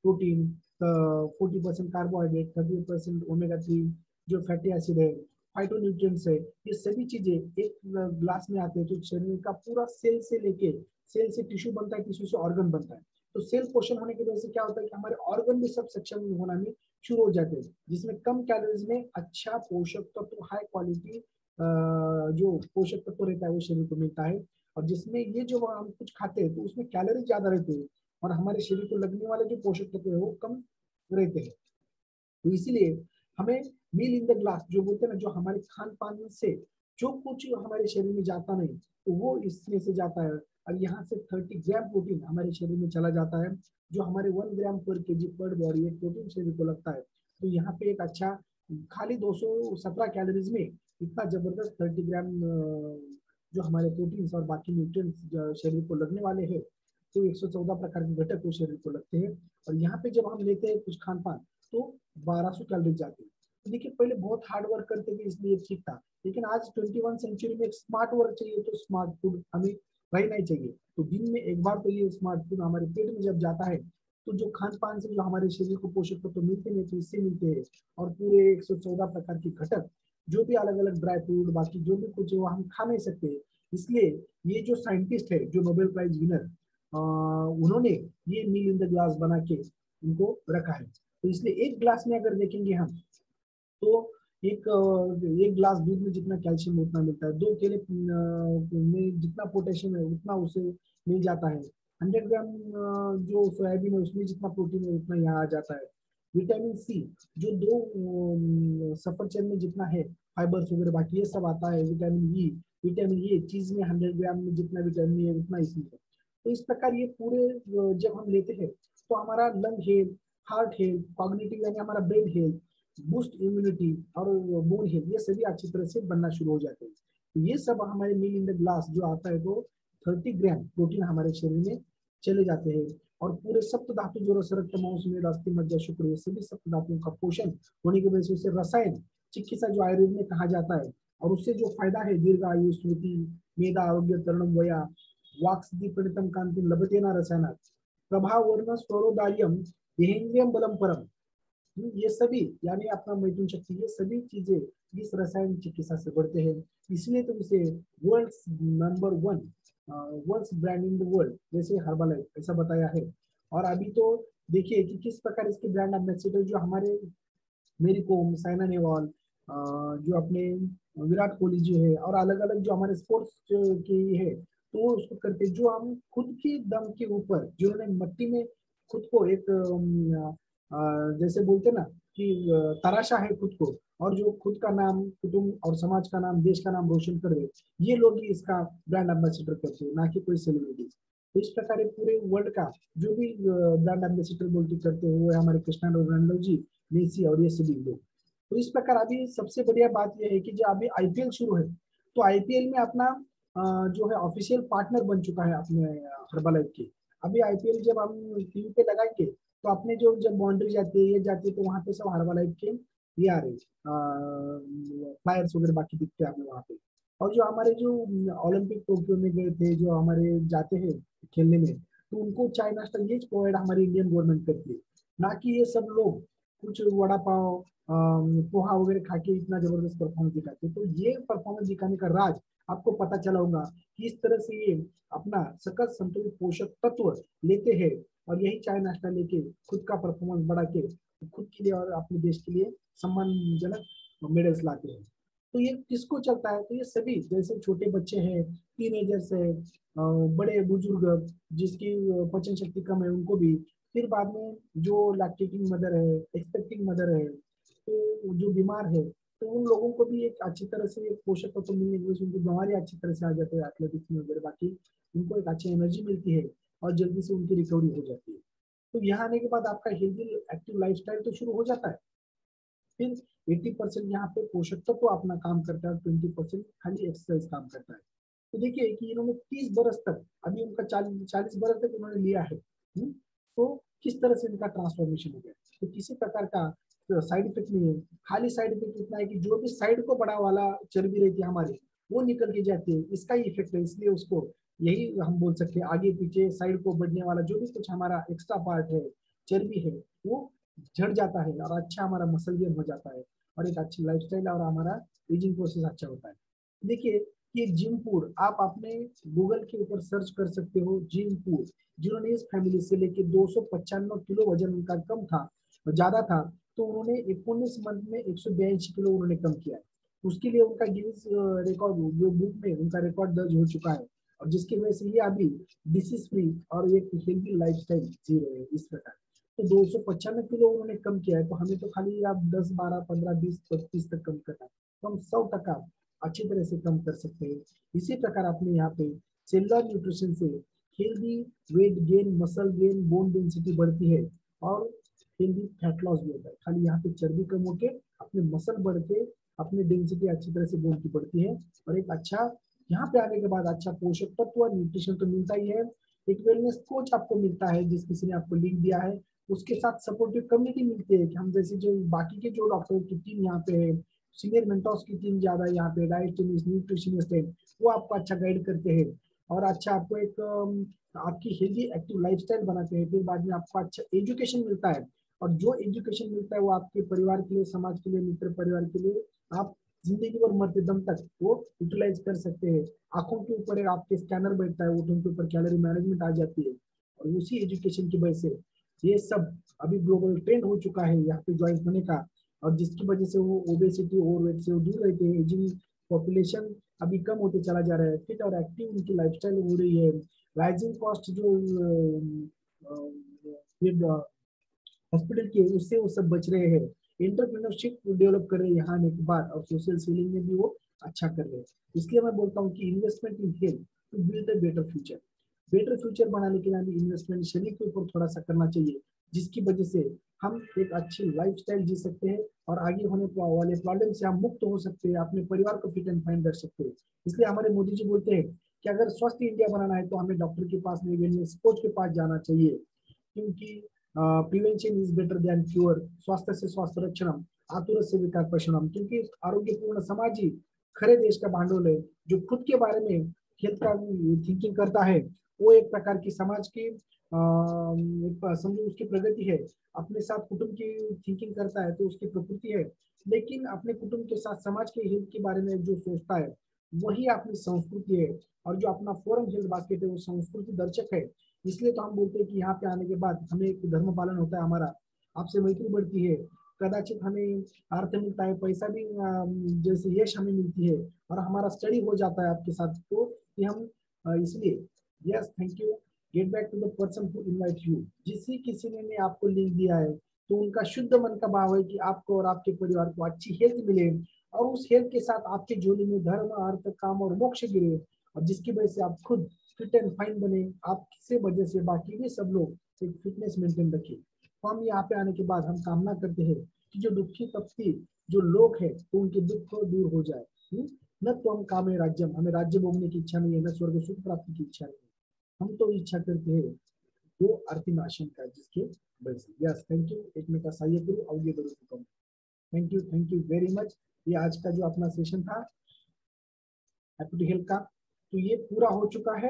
प्रोटीन, 40% कार्बोहाइड्रेट, 30% ओमेगा 3 जो फैटी एसिड है, फाइटोन्यूट्रिएंट्स है, ये सभी चीजें एक ग्लास में आते हैं। तो शरीर का पूरा सेल से लेके, सेल से टिश्यू बनता है, टिश्यू से ऑर्गन बनता है, तो सेल पोषण होने की वजह से क्या होता है कि हमारे ऑर्गन भी सब सक्षम होना में शुरू हो जाते हैं, जिसमें कम कैलोरीज में अच्छा पोषक तत्व, हाई क्वालिटी जो पोषक तत्व रहता है वो शरीर को मिलता है। और जिसमें ये जो हम कुछ खाते हैं तो उसमें कैलोरी ज्यादा रहते हैं, और हमारे शरीर को लगने वाले जो पोषक तत्व है वो कम रहते हैं। तो इसीलिए हमें मील इन द ग्लास जो बोलते हैं ना, जो हमारे खान पान से जो कुछ हमारे शरीर में जाता नहीं तो वो इसमें से जाता है, और यहाँ से 30 ग्राम प्रोटीन हमारे शरीर में चला जाता है, जो हमारे 1 ग्राम पर केजी पर बॉडी एक प्रोटीन शरीर को लगता है। तो यहाँ पे एक अच्छा खाली 217 कैलोरीज में इतना जबरदस्त 30 ग्राम जो हमारे प्रोटीन और बाकी न्यूट्रिएंट्स शरीर को लगने वाले हैं, तो 114 प्रकार के घटक वो शरीर को लगते हैं। और यहाँ पे जब हम लेते हैं कुछ खान पान तो 1200 कैलोरी जाती है। तो देखिए पहले बहुत हार्ड वर्क करते थे इसलिए ठीक था, लेकिन आज 21 सेंचुरी में स्मार्ट वर्क चाहिए, तो स्मार्ट फूड हमें रहना ही चाहिए। तो दिन में एक बार तो ये स्मार्ट फूड हमारे पेट में जब जाता है, तो जो खान पान से जो हमारे शरीर को पोषक तत्व तो मिलते नहीं, तो इससे मिलते हैं। और पूरे 114 प्रकार के घटक जो भी अलग अलग ड्राई फ्रूट बाकी जो भी कुछ है वो हम खा नहीं सकते। इसलिए ये जो साइंटिस्ट है जो नोबेल प्राइज विनर, उन्होंने ये मील इन द ग्लास बना के उनको रखा है। तो इसलिए एक ग्लास में अगर देखेंगे हम तो एक ग्लास दूध में जितना कैल्शियम उतना मिलता है, 2 केले में जितना पोटेशियम है उतना उसे मिल जाता है, 100 ग्राम जो सोयाबीन है उसमें जितना प्रोटीन है उतना यहाँ आ जाता है। विटामिन सी जो 2 सफरचंद में जितना है, फाइबर्स वगैरह बाकी ये सब आता है। विटामिन ई चीज में 100 ग्राम में जितना विटामिन है उतना इसमें है। तो इस प्रकार ये पूरे जब हम लेते हैं तो हमारा lung health, heart health, cognitive यानी हमारा ब्रेन हेल्थ, बूस्ट इम्यूनिटी और बोन हेल्थ, ये सभी अच्छी तरह से बनना शुरू हो जाते हैं। तो ये सब हमारे मील इन द ग्लास जो आता है तो 30 ग्राम प्रोटीन हमारे शरीर में चले जाते हैं। और पूरे सप्त धातु जो रस रक्त मांस में अस्थि मज्जा शुक्र ये सभी सप्त धातुओं का पोषण होने की वजह से उसे रसायन चिकित्सा जो आयुर्वेद में कहा जाता है, और उससे जो फायदा है दीर्घ आयु स्मृति मेधा आरोग्य तरुणम वया वाक सिद्धि प्रणितम कांति लभते न रसायना प्रभाव वर्ण स्वरोदार्यम देहेन्द्रियम बलम परम, ये सभी यानी अपना मैथुन शक्ति ये सभी चीजें इस रसायन चिकित्सा से बढ़ते हैं। इसलिए तो इसे world's number 1 world's brand in the world जैसे हर्बलाइफ ऐसा बताया है। और अभी तो देखिए कि किस प्रकार इसके ब्रांड एम्बेसडर जो हमारे मेरी कोम, साइना नेहवाल, जो अपने विराट कोहली जी है, और अलग अलग जो हमारे स्पोर्ट्स के है, तो वो उसको करते जो हम खुद के दम के ऊपर जिन्होंने मट्टी में खुद को एक जैसे बोलते ना कि तराशा है खुद को, और जो खुद का नाम कुटुंब और समाज का नाम देश का नाम रोशन कर दे, ये लोग ही इसका ब्रांड एम्बेसडर करते हैं, ना कि कोई सेलिब्रिटी। तो इस प्रकार पूरे वर्ल्ड का जो भी ब्रांड एम्बेसडर बोलते करते हैं वो है हमारे क्रिस्टियानो रोनाल्डो जी, मेसी और ये सभी लोग। तो इस प्रकार अभी सबसे बढ़िया बात यह है कि जो अभी आईपीएल शुरू है, तो आईपीएल में अपना जो है ऑफिशियल पार्टनर बन चुका है अपने हर्बलाइफ के। अभी आईपीएल जब हम टीवी पे लगाएंगे तो अपने जो जब बाउंड्री जाती है ये जाती है तो वहां पे सब हर्बलाइफ के ये आ रहे फ्लायर्स वगैरह बाकी दिखते हैं हमें वहां पे। और जो हमारे जो ओलंपिक टोक्यो में गए थे जो हमारे जाते हैं खेलने में, तो उनको चाय नाश्ता ये प्रोवाइड हमारी इंडियन गवर्नमेंट करती है, ना कि ये सब लोग कुछ वड़ा पाव पोहा वगैरह खा के इतना जबरदस्त परफॉर्मेंस दिखाते हैं। तो ये परफॉर्मेंस दिखाने का राज आपको पता चला होगा कि इस तरह से ये अपना सकल संतुलित पोषक तत्व लेते हैं और यही चाय नाश्ता लेके खुद का परफॉर्मेंस बढ़ा के खुद के लिए और अपने देश के लिए सम्मानजनक मेडल्स लाते हैं। तो ये किसको चलता है? तो ये सभी, जैसे छोटे बच्चे हैं, टीनेजर्स है, बड़े बुजुर्ग जिसकी पाचन शक्ति कम है उनको भी, फिर बाद में जो लैक्टेटिंग मदर है, एक्सपेक्टिंग मदर है, तो जो बीमार है, तो उन लोगों को भी एक अच्छी तरह से पोषक तत्व तो मिलने की वजह से उनकी बीमारी अच्छी तरह से आ जाती है, एथलेटिक्स में वगैरह, बाकी उनको एक अच्छी एनर्जी मिलती है और जल्दी से उनकी रिकवरी हो जाती है। तो यहाँ आने के बाद आपका हेल्दी एक्टिव लाइफस्टाइल तो शुरू हो जाता है। फिर 80% यहाँ पे पोषक तत्व तो अपना काम करता है, 20% खाली एक्सरसाइज काम करता है। तो देखिए कि इन्होंने 30 बरस तक, अभी उनका 40 बरस तक इन्होंने लिया है, तो किस तरह से इनका ट्रांसफॉर्मेशन हो गया। तो किसी प्रकार का साइड इफेक्ट नहीं है। खाली साइड इफेक्ट इतना है कि जो भी साइड को बड़ा वाला चर्बी रहती है हमारी, वो निकल के जाती है, इसका ही इफेक्ट है। इसलिए उसको यही हम बोल सकते हैं, आगे पीछे साइड को बढ़ने वाला जो भी कुछ हमारा एक्स्ट्रा पार्ट है, चर्बी है, वो झड़ जाता है और अच्छा हमारा मसल गेन हो जाता है और एक अच्छी लाइफस्टाइल और हमारा एजिंग प्रोसेस अच्छा होता है। देखिए कि जिमपुर, आप अपने गूगल के ऊपर सर्च कर सकते हो, जिमपुर, जिन्होंने इस फैमिली से लेके 295 किलो वजन उनका कम था, ज्यादा था, तो उन्होंने 19 मंथ में 182 किलो उन्होंने कम किया है। उसके लिए उनका गिनीज रिकॉर्ड जो बुक में उनका रिकॉर्ड दर्ज हो चुका है और जिसकी वजह से ये अभी डिसीज फ्री और एक हेल्दी लाइफस्टाइल जी रहे हैं इस प्रकार। तो 295 किलो उन्होंने कम किया है, तो हमें तो खाली आप 10, 12, 15, 20, 25 तक कम करना है, तो हम 100% अच्छी तरह से कम कर सकते हैं। इसी प्रकार आपने यहाँ पे सेलुलर न्यूट्रिशन से healthy weight gain, muscle gain, bone density बढ़ती है और हेल्दी फैट लॉस भी होता है। खाली यहाँ पे चर्बी कम होके अपने मसल बढ़ के अपनी डेंसिटी अच्छी तरह से बोन की बढ़ती है और एक अच्छा, यहाँ पे आने के बाद अच्छा पोषक तत्व और न्यूट्रिशन तो मिलता ही है। एक वेलनेस कोच आपको मिलता है, जिस किसी ने आपको लिंक दिया है, उसके साथ सपोर्टिव कम्युनिटी मिलती है कि हम जैसे जो बाकी के जो डॉक्टर की टीम यहाँ पे है, सीनियर मेंटर्स की टीम ज्यादा है यहाँ पे, डाइटिशियनिस्ट, न्यूट्रिशनिस्ट है, वो आपको अच्छा गाइड करते हैं और अच्छा आपको एक आपकी हेल्दी एक्टिव लाइफस्टाइल बनाते हैं। फिर बाद में आपको अच्छा एजुकेशन मिलता है और जो एजुकेशन मिलता है वो आपके परिवार के लिए, समाज के लिए, मित्र परिवार के लिए आप जिंदगी भर मरते दम तक वो यूटिलाइज कर सकते हैं। आंखों के ऊपर एक आपके स्कैनर बैठता है, ओठों के ऊपर कैलोरी मैनेजमेंट आ जाती है और उसी एजुकेशन की वजह से ये सब अभी ग्लोबल ट्रेंड हो चुका है यहाँ पे ज्वाइन होने का, और जिसकी वजह से वो ओबेसिटी, ओवरवेट से वो दूर रहते हैं। एजिंग पॉपुलेशन अभी कम होते चला जा रहा है, फिट और एक्टिव उनकी लाइफस्टाइल हो रही है। राइजिंग कॉस्ट जो हॉस्पिटल की है, उससे वो सब बच रहे हैं। एंटरप्रेन्योरशिप डेवलप कर रहे हैं यहाँ आने के बाद और सोशल सेलिंग में भी वो अच्छा कर रहे हैं। इसलिए मैं बोलता हूँ कि investment in health to build a better future. Better future बनाने के लिए हमें इन्वेस्टमेंट शरीर के ऊपर थोड़ा सा करना चाहिए, जिसकी वजह से हम एक अच्छी लाइफस्टाइल जी सकते हैं और आगे होने वाले प्रॉब्लम से हम मुक्त हो सकते हैं, अपने परिवार को फिट एंड फाइन रख सकते हैं। इसलिए हमारे मोदी जी बोलते हैं कि अगर स्वस्थ इंडिया बनाना है तो हमें डॉक्टर के पास नहीं, वेलनेस कोच के पास जाना चाहिए, क्योंकि prevention is better than cure. स्वास्थ्य से स्वास्थ्य रक्षणम, आतुर से विकार पशुनम, क्योंकि आरोग्यपूर्ण समाज ही खरे देश का भांडोल है। जो खुद के बारे में हेल्थ का थिंकिंग करता है वो एक प्रकार की समाज की समझो उसकी प्रगति है। अपने साथ कुटुंब की थिंकिंग करता है तो उसकी प्रकृति है, लेकिन अपने कुटुंब के साथ समाज के हित के बारे में जो सोचता है वही अपनी संस्कृति है। और जो अपना फॉरेन हेल्थ बास्केट है वो संस्कृति दर्शक है। इसलिए तो हम बोलते हैं कि यहाँ पे आने के बाद हमें एक धर्म पालन होता है हमारा, आपसे मैत्री बढ़ती है, कदाचित हमें अर्थ मिलता है, पैसा भी जैसे यश हमें मिलती है और हमारा स्टडी हो जाता है आपके साथ। तो कि हम इसलिए yes thank you, get back to the person who invite you. जिस किसी ने आपको लिंक दिया है तो उनका शुद्ध मन का भाव है कि आपको और आपके परिवार को अच्छी हेल्थ मिले और उस हेल्थ के साथ आपके झोली में धर्म, अर्थ, काम और मोक्ष गिरे, और जिसकी वजह से आप खुद फिट एंड फाइन बने, आपसे वजह से बाकी भी सब लोग एक फिटनेस मेंटेन रखे। तो हम यहाँ पे आने के बाद हम कामना करते हैं कि जो दुखी तपती जो लोग हैं तो उनके दुख दूर हो जाए। न तो हम कामे राज्यम, हमें राज्य भोगने की इच्छा नहीं है, न स्वर्ग सुख प्राप्ति की इच्छा नहीं है, हम तो इच्छा करते हैं जो अर्थिनाशन का जिसके वजह से। यस थैंक यू, एक में का सहाय करूँ अवगे करूँ। Thank you very much. ये आज का जो अपना सेशन था हैप्पी हेल्थ का, तो ये पूरा हो चुका है।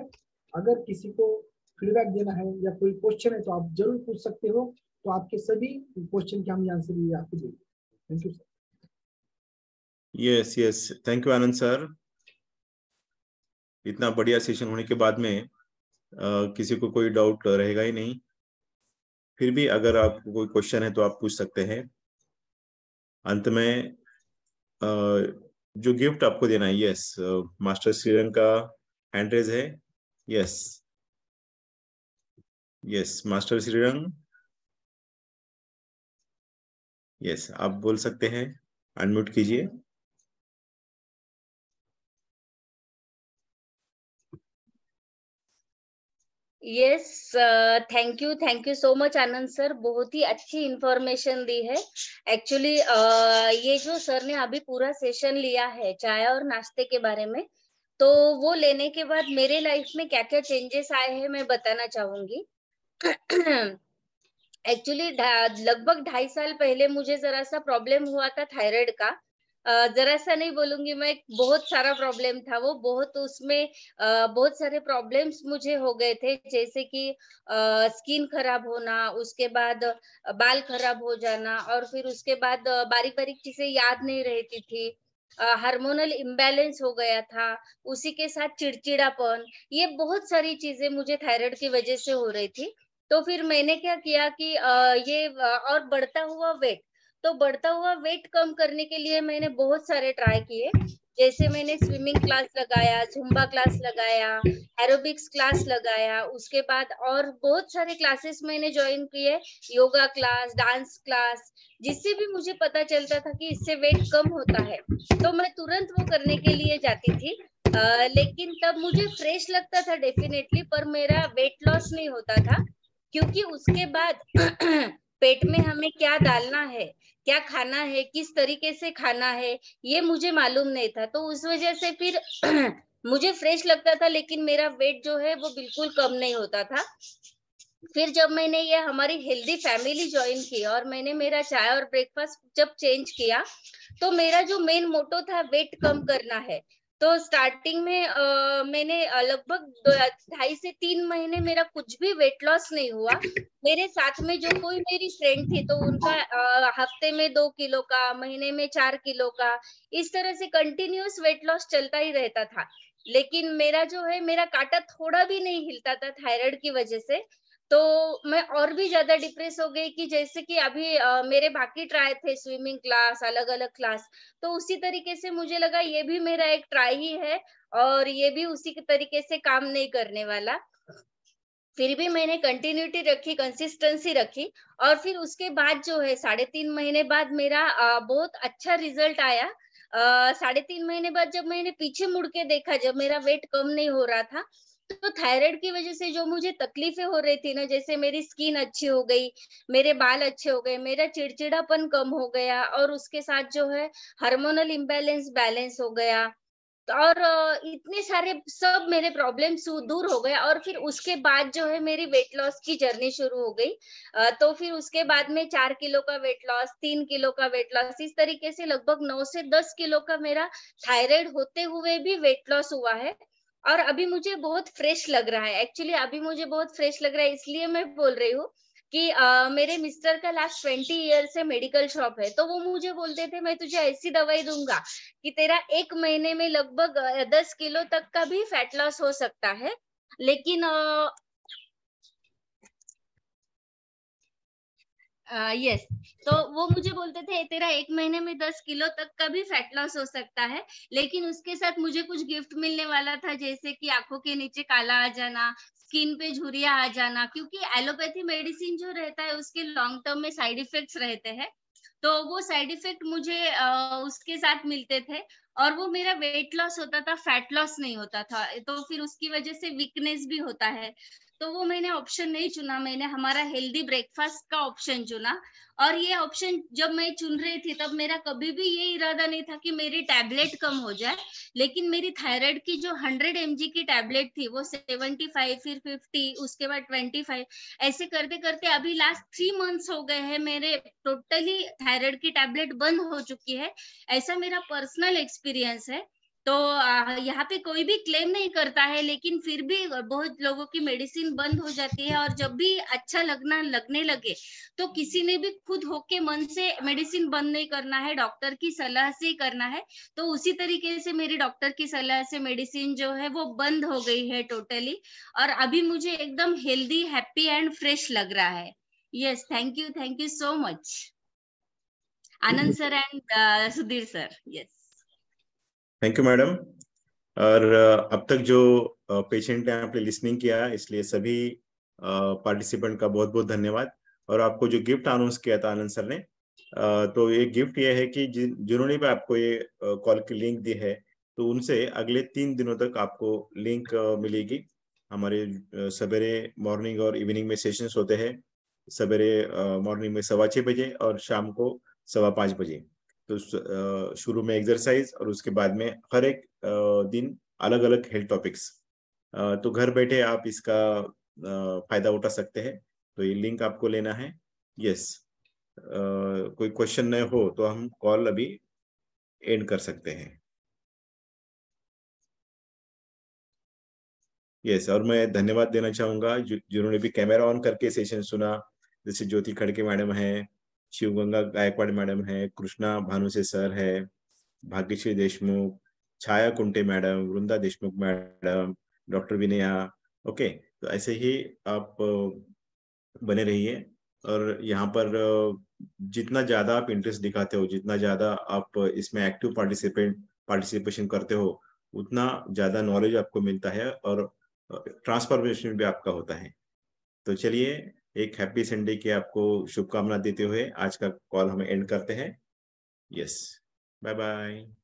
अगर किसी को फीडबैक देना है या कोई क्वेश्चन है तो आप जरूर पूछ सकते हो, तो आपके सभी क्वेश्चन के हम आंसर ये आपको देंगे। Thank you sir. Yes yes, thank you Anand sir. इतना बढ़िया सेशन होने के बाद में किसी को कोई डाउट रहेगा ही नहीं। फिर भी अगर आपको कोई क्वेश्चन है तो आप पूछ सकते हैं। अंत में जो गिफ्ट आपको देना है, यस, मास्टर श्रीरंग का हैंड रेज है। Yes, yes master Shrirang, yes आप बोल सकते हैं, अनम्यूट कीजिए। Yes, thank you so much Anand sir, बहुत ही अच्छी इंफॉर्मेशन दी है। एक्चुअली ये जो सर ने अभी पूरा सेशन लिया है चाय और नाश्ते के बारे में, तो वो लेने के बाद मेरे लाइफ में क्या क्या चेंजेस आए हैं मैं बताना चाहूंगी। एक्चुअली लगभग 2.5 साल पहले मुझे जरा सा प्रॉब्लम हुआ था थायराइड का। जरा सा नहीं बोलूंगी मैं, बहुत सारा प्रॉब्लम था वो, बहुत उसमें बहुत सारे प्रॉब्लम्स मुझे हो गए थे, जैसे कि स्किन खराब होना, उसके बाद बाल खराब हो जाना, और फिर उसके बाद बारीक बारीक चीजें याद नहीं रहती थी, हार्मोनल इम्बैलेंस हो गया था, उसी के साथ चिड़चिड़ापन, ये बहुत सारी चीजें मुझे थायराइड की वजह से हो रही थी। तो फिर मैंने क्या किया कि और बढ़ता हुआ वेट, तो बढ़ता हुआ वेट कम करने के लिए मैंने बहुत सारे ट्राई किए। जैसे मैंने स्विमिंग क्लास लगाया, जुम्बा क्लास लगाया, एरोबिक्स क्लास लगाया, उसके बाद और बहुत सारे क्लासेस मैंने ज्वाइन किए, योगा क्लास, डांस क्लास, जिससे भी मुझे पता चलता था कि इससे वेट कम होता है, तो मैं तुरंत वो करने के लिए जाती थी। लेकिन तब मुझे फ्रेश लगता था डेफिनेटली, पर मेरा वेट लॉस नहीं होता था, क्योंकि उसके बाद पेट में हमें क्या डालना है, क्या खाना है, किस तरीके से खाना है, ये मुझे मालूम नहीं था। तो उस वजह से फिर मुझे फ्रेश लगता था, लेकिन मेरा वेट जो है वो बिल्कुल कम नहीं होता था। फिर जब मैंने ये हमारी हेल्दी फैमिली ज्वाइन की और मैंने मेरा चाय और ब्रेकफास्ट जब चेंज किया, तो मेरा जो मेन मोटो था वेट कम करना है। तो स्टार्टिंग में मैंने लगभग 2.5 से 3 महीने मेरा कुछ भी वेट लॉस नहीं हुआ। मेरे साथ में जो कोई मेरी फ्रेंड थी, तो उनका हफ्ते में 2 किलो का, महीने में 4 किलो का, इस तरह से कंटिन्यूअस वेट लॉस चलता ही रहता था। लेकिन मेरा जो है, मेरा कांटा थोड़ा भी नहीं हिलता था थायराइड की वजह से। तो मैं और भी ज्यादा डिप्रेस हो गई कि जैसे कि अभी मेरे बाकी ट्राई थे, स्विमिंग क्लास, अलग अलग क्लास, तो उसी तरीके से मुझे लगा ये भी मेरा एक ट्राई ही है और ये भी उसी के तरीके से काम नहीं करने वाला। फिर भी मैंने कंटिन्यूटी रखी, कंसिस्टेंसी रखी, और फिर उसके बाद जो है 3.5 महीने बाद मेरा बहुत अच्छा रिजल्ट आया। 3.5 महीने बाद जब मैंने पीछे मुड़ के देखा, जब मेरा वेट कम नहीं हो रहा था, तो थायराइड की वजह से जो मुझे तकलीफें हो रही थी ना, जैसे मेरी स्किन अच्छी हो गई, मेरे बाल अच्छे हो गए, मेरा चिड़चिड़ापन कम हो गया, और उसके साथ जो है हार्मोनल इम्बैलेंस बैलेंस हो गया, और इतने सारे सब मेरे प्रॉब्लम्स दूर हो गए। और फिर उसके बाद जो है मेरी वेट लॉस की जर्नी शुरू हो गई। तो फिर उसके बाद में 4 किलो का वेट लॉस, 3 किलो का वेट लॉस, इस तरीके से लगभग 9 से 10 किलो का मेरा थायराइड होते हुए भी वेट लॉस हुआ है। और अभी मुझे बहुत फ्रेश लग रहा है, एक्चुअली अभी मुझे बहुत फ्रेश लग रहा है, इसलिए मैं बोल रही हूँ कि मेरे मिस्टर का लास्ट 20 ईयर से मेडिकल शॉप है, तो वो मुझे बोलते थे मैं तुझे ऐसी दवाई दूंगा कि तेरा 1 महीने में लगभग 10 किलो तक का भी फैट लॉस हो सकता है। लेकिन यस, तो वो मुझे बोलते थे तेरा 1 महीने में 10 किलो तक का भी फैट लॉस हो सकता है, लेकिन उसके साथ मुझे कुछ गिफ्ट मिलने वाला था, जैसे कि आंखों के नीचे काला आ जाना, स्किन पे झुर्रियां आ जाना, क्योंकि एलोपैथी मेडिसिन जो रहता है उसके लॉन्ग टर्म में साइड इफेक्ट्स रहते हैं, तो वो साइड इफेक्ट मुझे उसके साथ मिलते थे, और वो मेरा वेट लॉस होता था, फैट लॉस नहीं होता था, तो फिर उसकी वजह से वीकनेस भी होता है। तो वो मैंने ऑप्शन नहीं चुना, मैंने हमारा हेल्दी ब्रेकफास्ट का ऑप्शन चुना। और ये ऑप्शन जब मैं चुन रही थी, तब मेरा कभी भी ये इरादा नहीं था कि मेरी टैबलेट कम हो जाए, लेकिन मेरी थायराइड की जो 100 mg की टैबलेट थी, वो 75, फिर 50, उसके बाद 25, ऐसे करते करते अभी लास्ट 3 मंथ्स हो गए हैं, मेरे टोटली थायराइड की टैबलेट बंद हो चुकी है। ऐसा मेरा पर्सनल एक्सपीरियंस है। तो यहाँ पे कोई भी क्लेम नहीं करता है, लेकिन फिर भी बहुत लोगों की मेडिसिन बंद हो जाती है, और जब भी अच्छा लगने लगे तो किसी ने भी खुद होके मन से मेडिसिन बंद नहीं करना है, डॉक्टर की सलाह से ही करना है। तो उसी तरीके से मेरी डॉक्टर की सलाह से मेडिसिन जो है वो बंद हो गई है टोटली, और अभी मुझे एकदम हेल्दी, हैप्पी एंड फ्रेश लग रहा है। Yes, thank you so much Anand sir and Sudhir sir. Yes, thank you madam. और अब तक जो पेशेंट ने आपने लिसनिंग किया, इसलिए सभी पार्टिसिपेंट का बहुत बहुत धन्यवाद। और आपको जो गिफ्ट अनाउंस किया था आनंद सर ने, तो ये गिफ्ट ये है कि जिन्होंने भी आपको ये कॉल की लिंक दी है, तो उनसे अगले 3 दिनों तक आपको लिंक मिलेगी। हमारे सवेरे मॉर्निंग और इवनिंग में सेशंस होते हैं। सवेरे मॉर्निंग में 6:15 बजे और शाम को 5:15 बजे। तो शुरू में एक्सरसाइज और उसके बाद में हर एक दिन अलग अलग हेल्थ टॉपिक्स। तो घर बैठे आप इसका फायदा उठा सकते हैं। तो ये लिंक आपको लेना है। यस, कोई क्वेश्चन नहीं हो तो हम कॉल अभी एंड कर सकते हैं। यस, और मैं धन्यवाद देना चाहूंगा जिन्होंने भी कैमरा ऑन करके सेशन सुना, जैसे ज्योति खड़के मैडम है, शिवगंगा गायकवाड़ मैडम है, कृष्णा भानुसे सर है, Bhagyashree Deshmukh, Chhaya Kunte madam, Vrinda Deshmukh madam, doctor Vinaya. Okay, तो ऐसे ही आप बने रहिए। और यहाँ पर जितना ज्यादा आप इंटरेस्ट दिखाते हो, जितना ज्यादा आप इसमें एक्टिव पार्टिसिपेशन करते हो, उतना ज्यादा नॉलेज आपको मिलता है और ट्रांसफॉर्मेशन भी आपका होता है। तो चलिए, एक हैप्पी संडे की आपको शुभकामना देते हुए आज का कॉल हम एंड करते हैं। Yes, bye bye.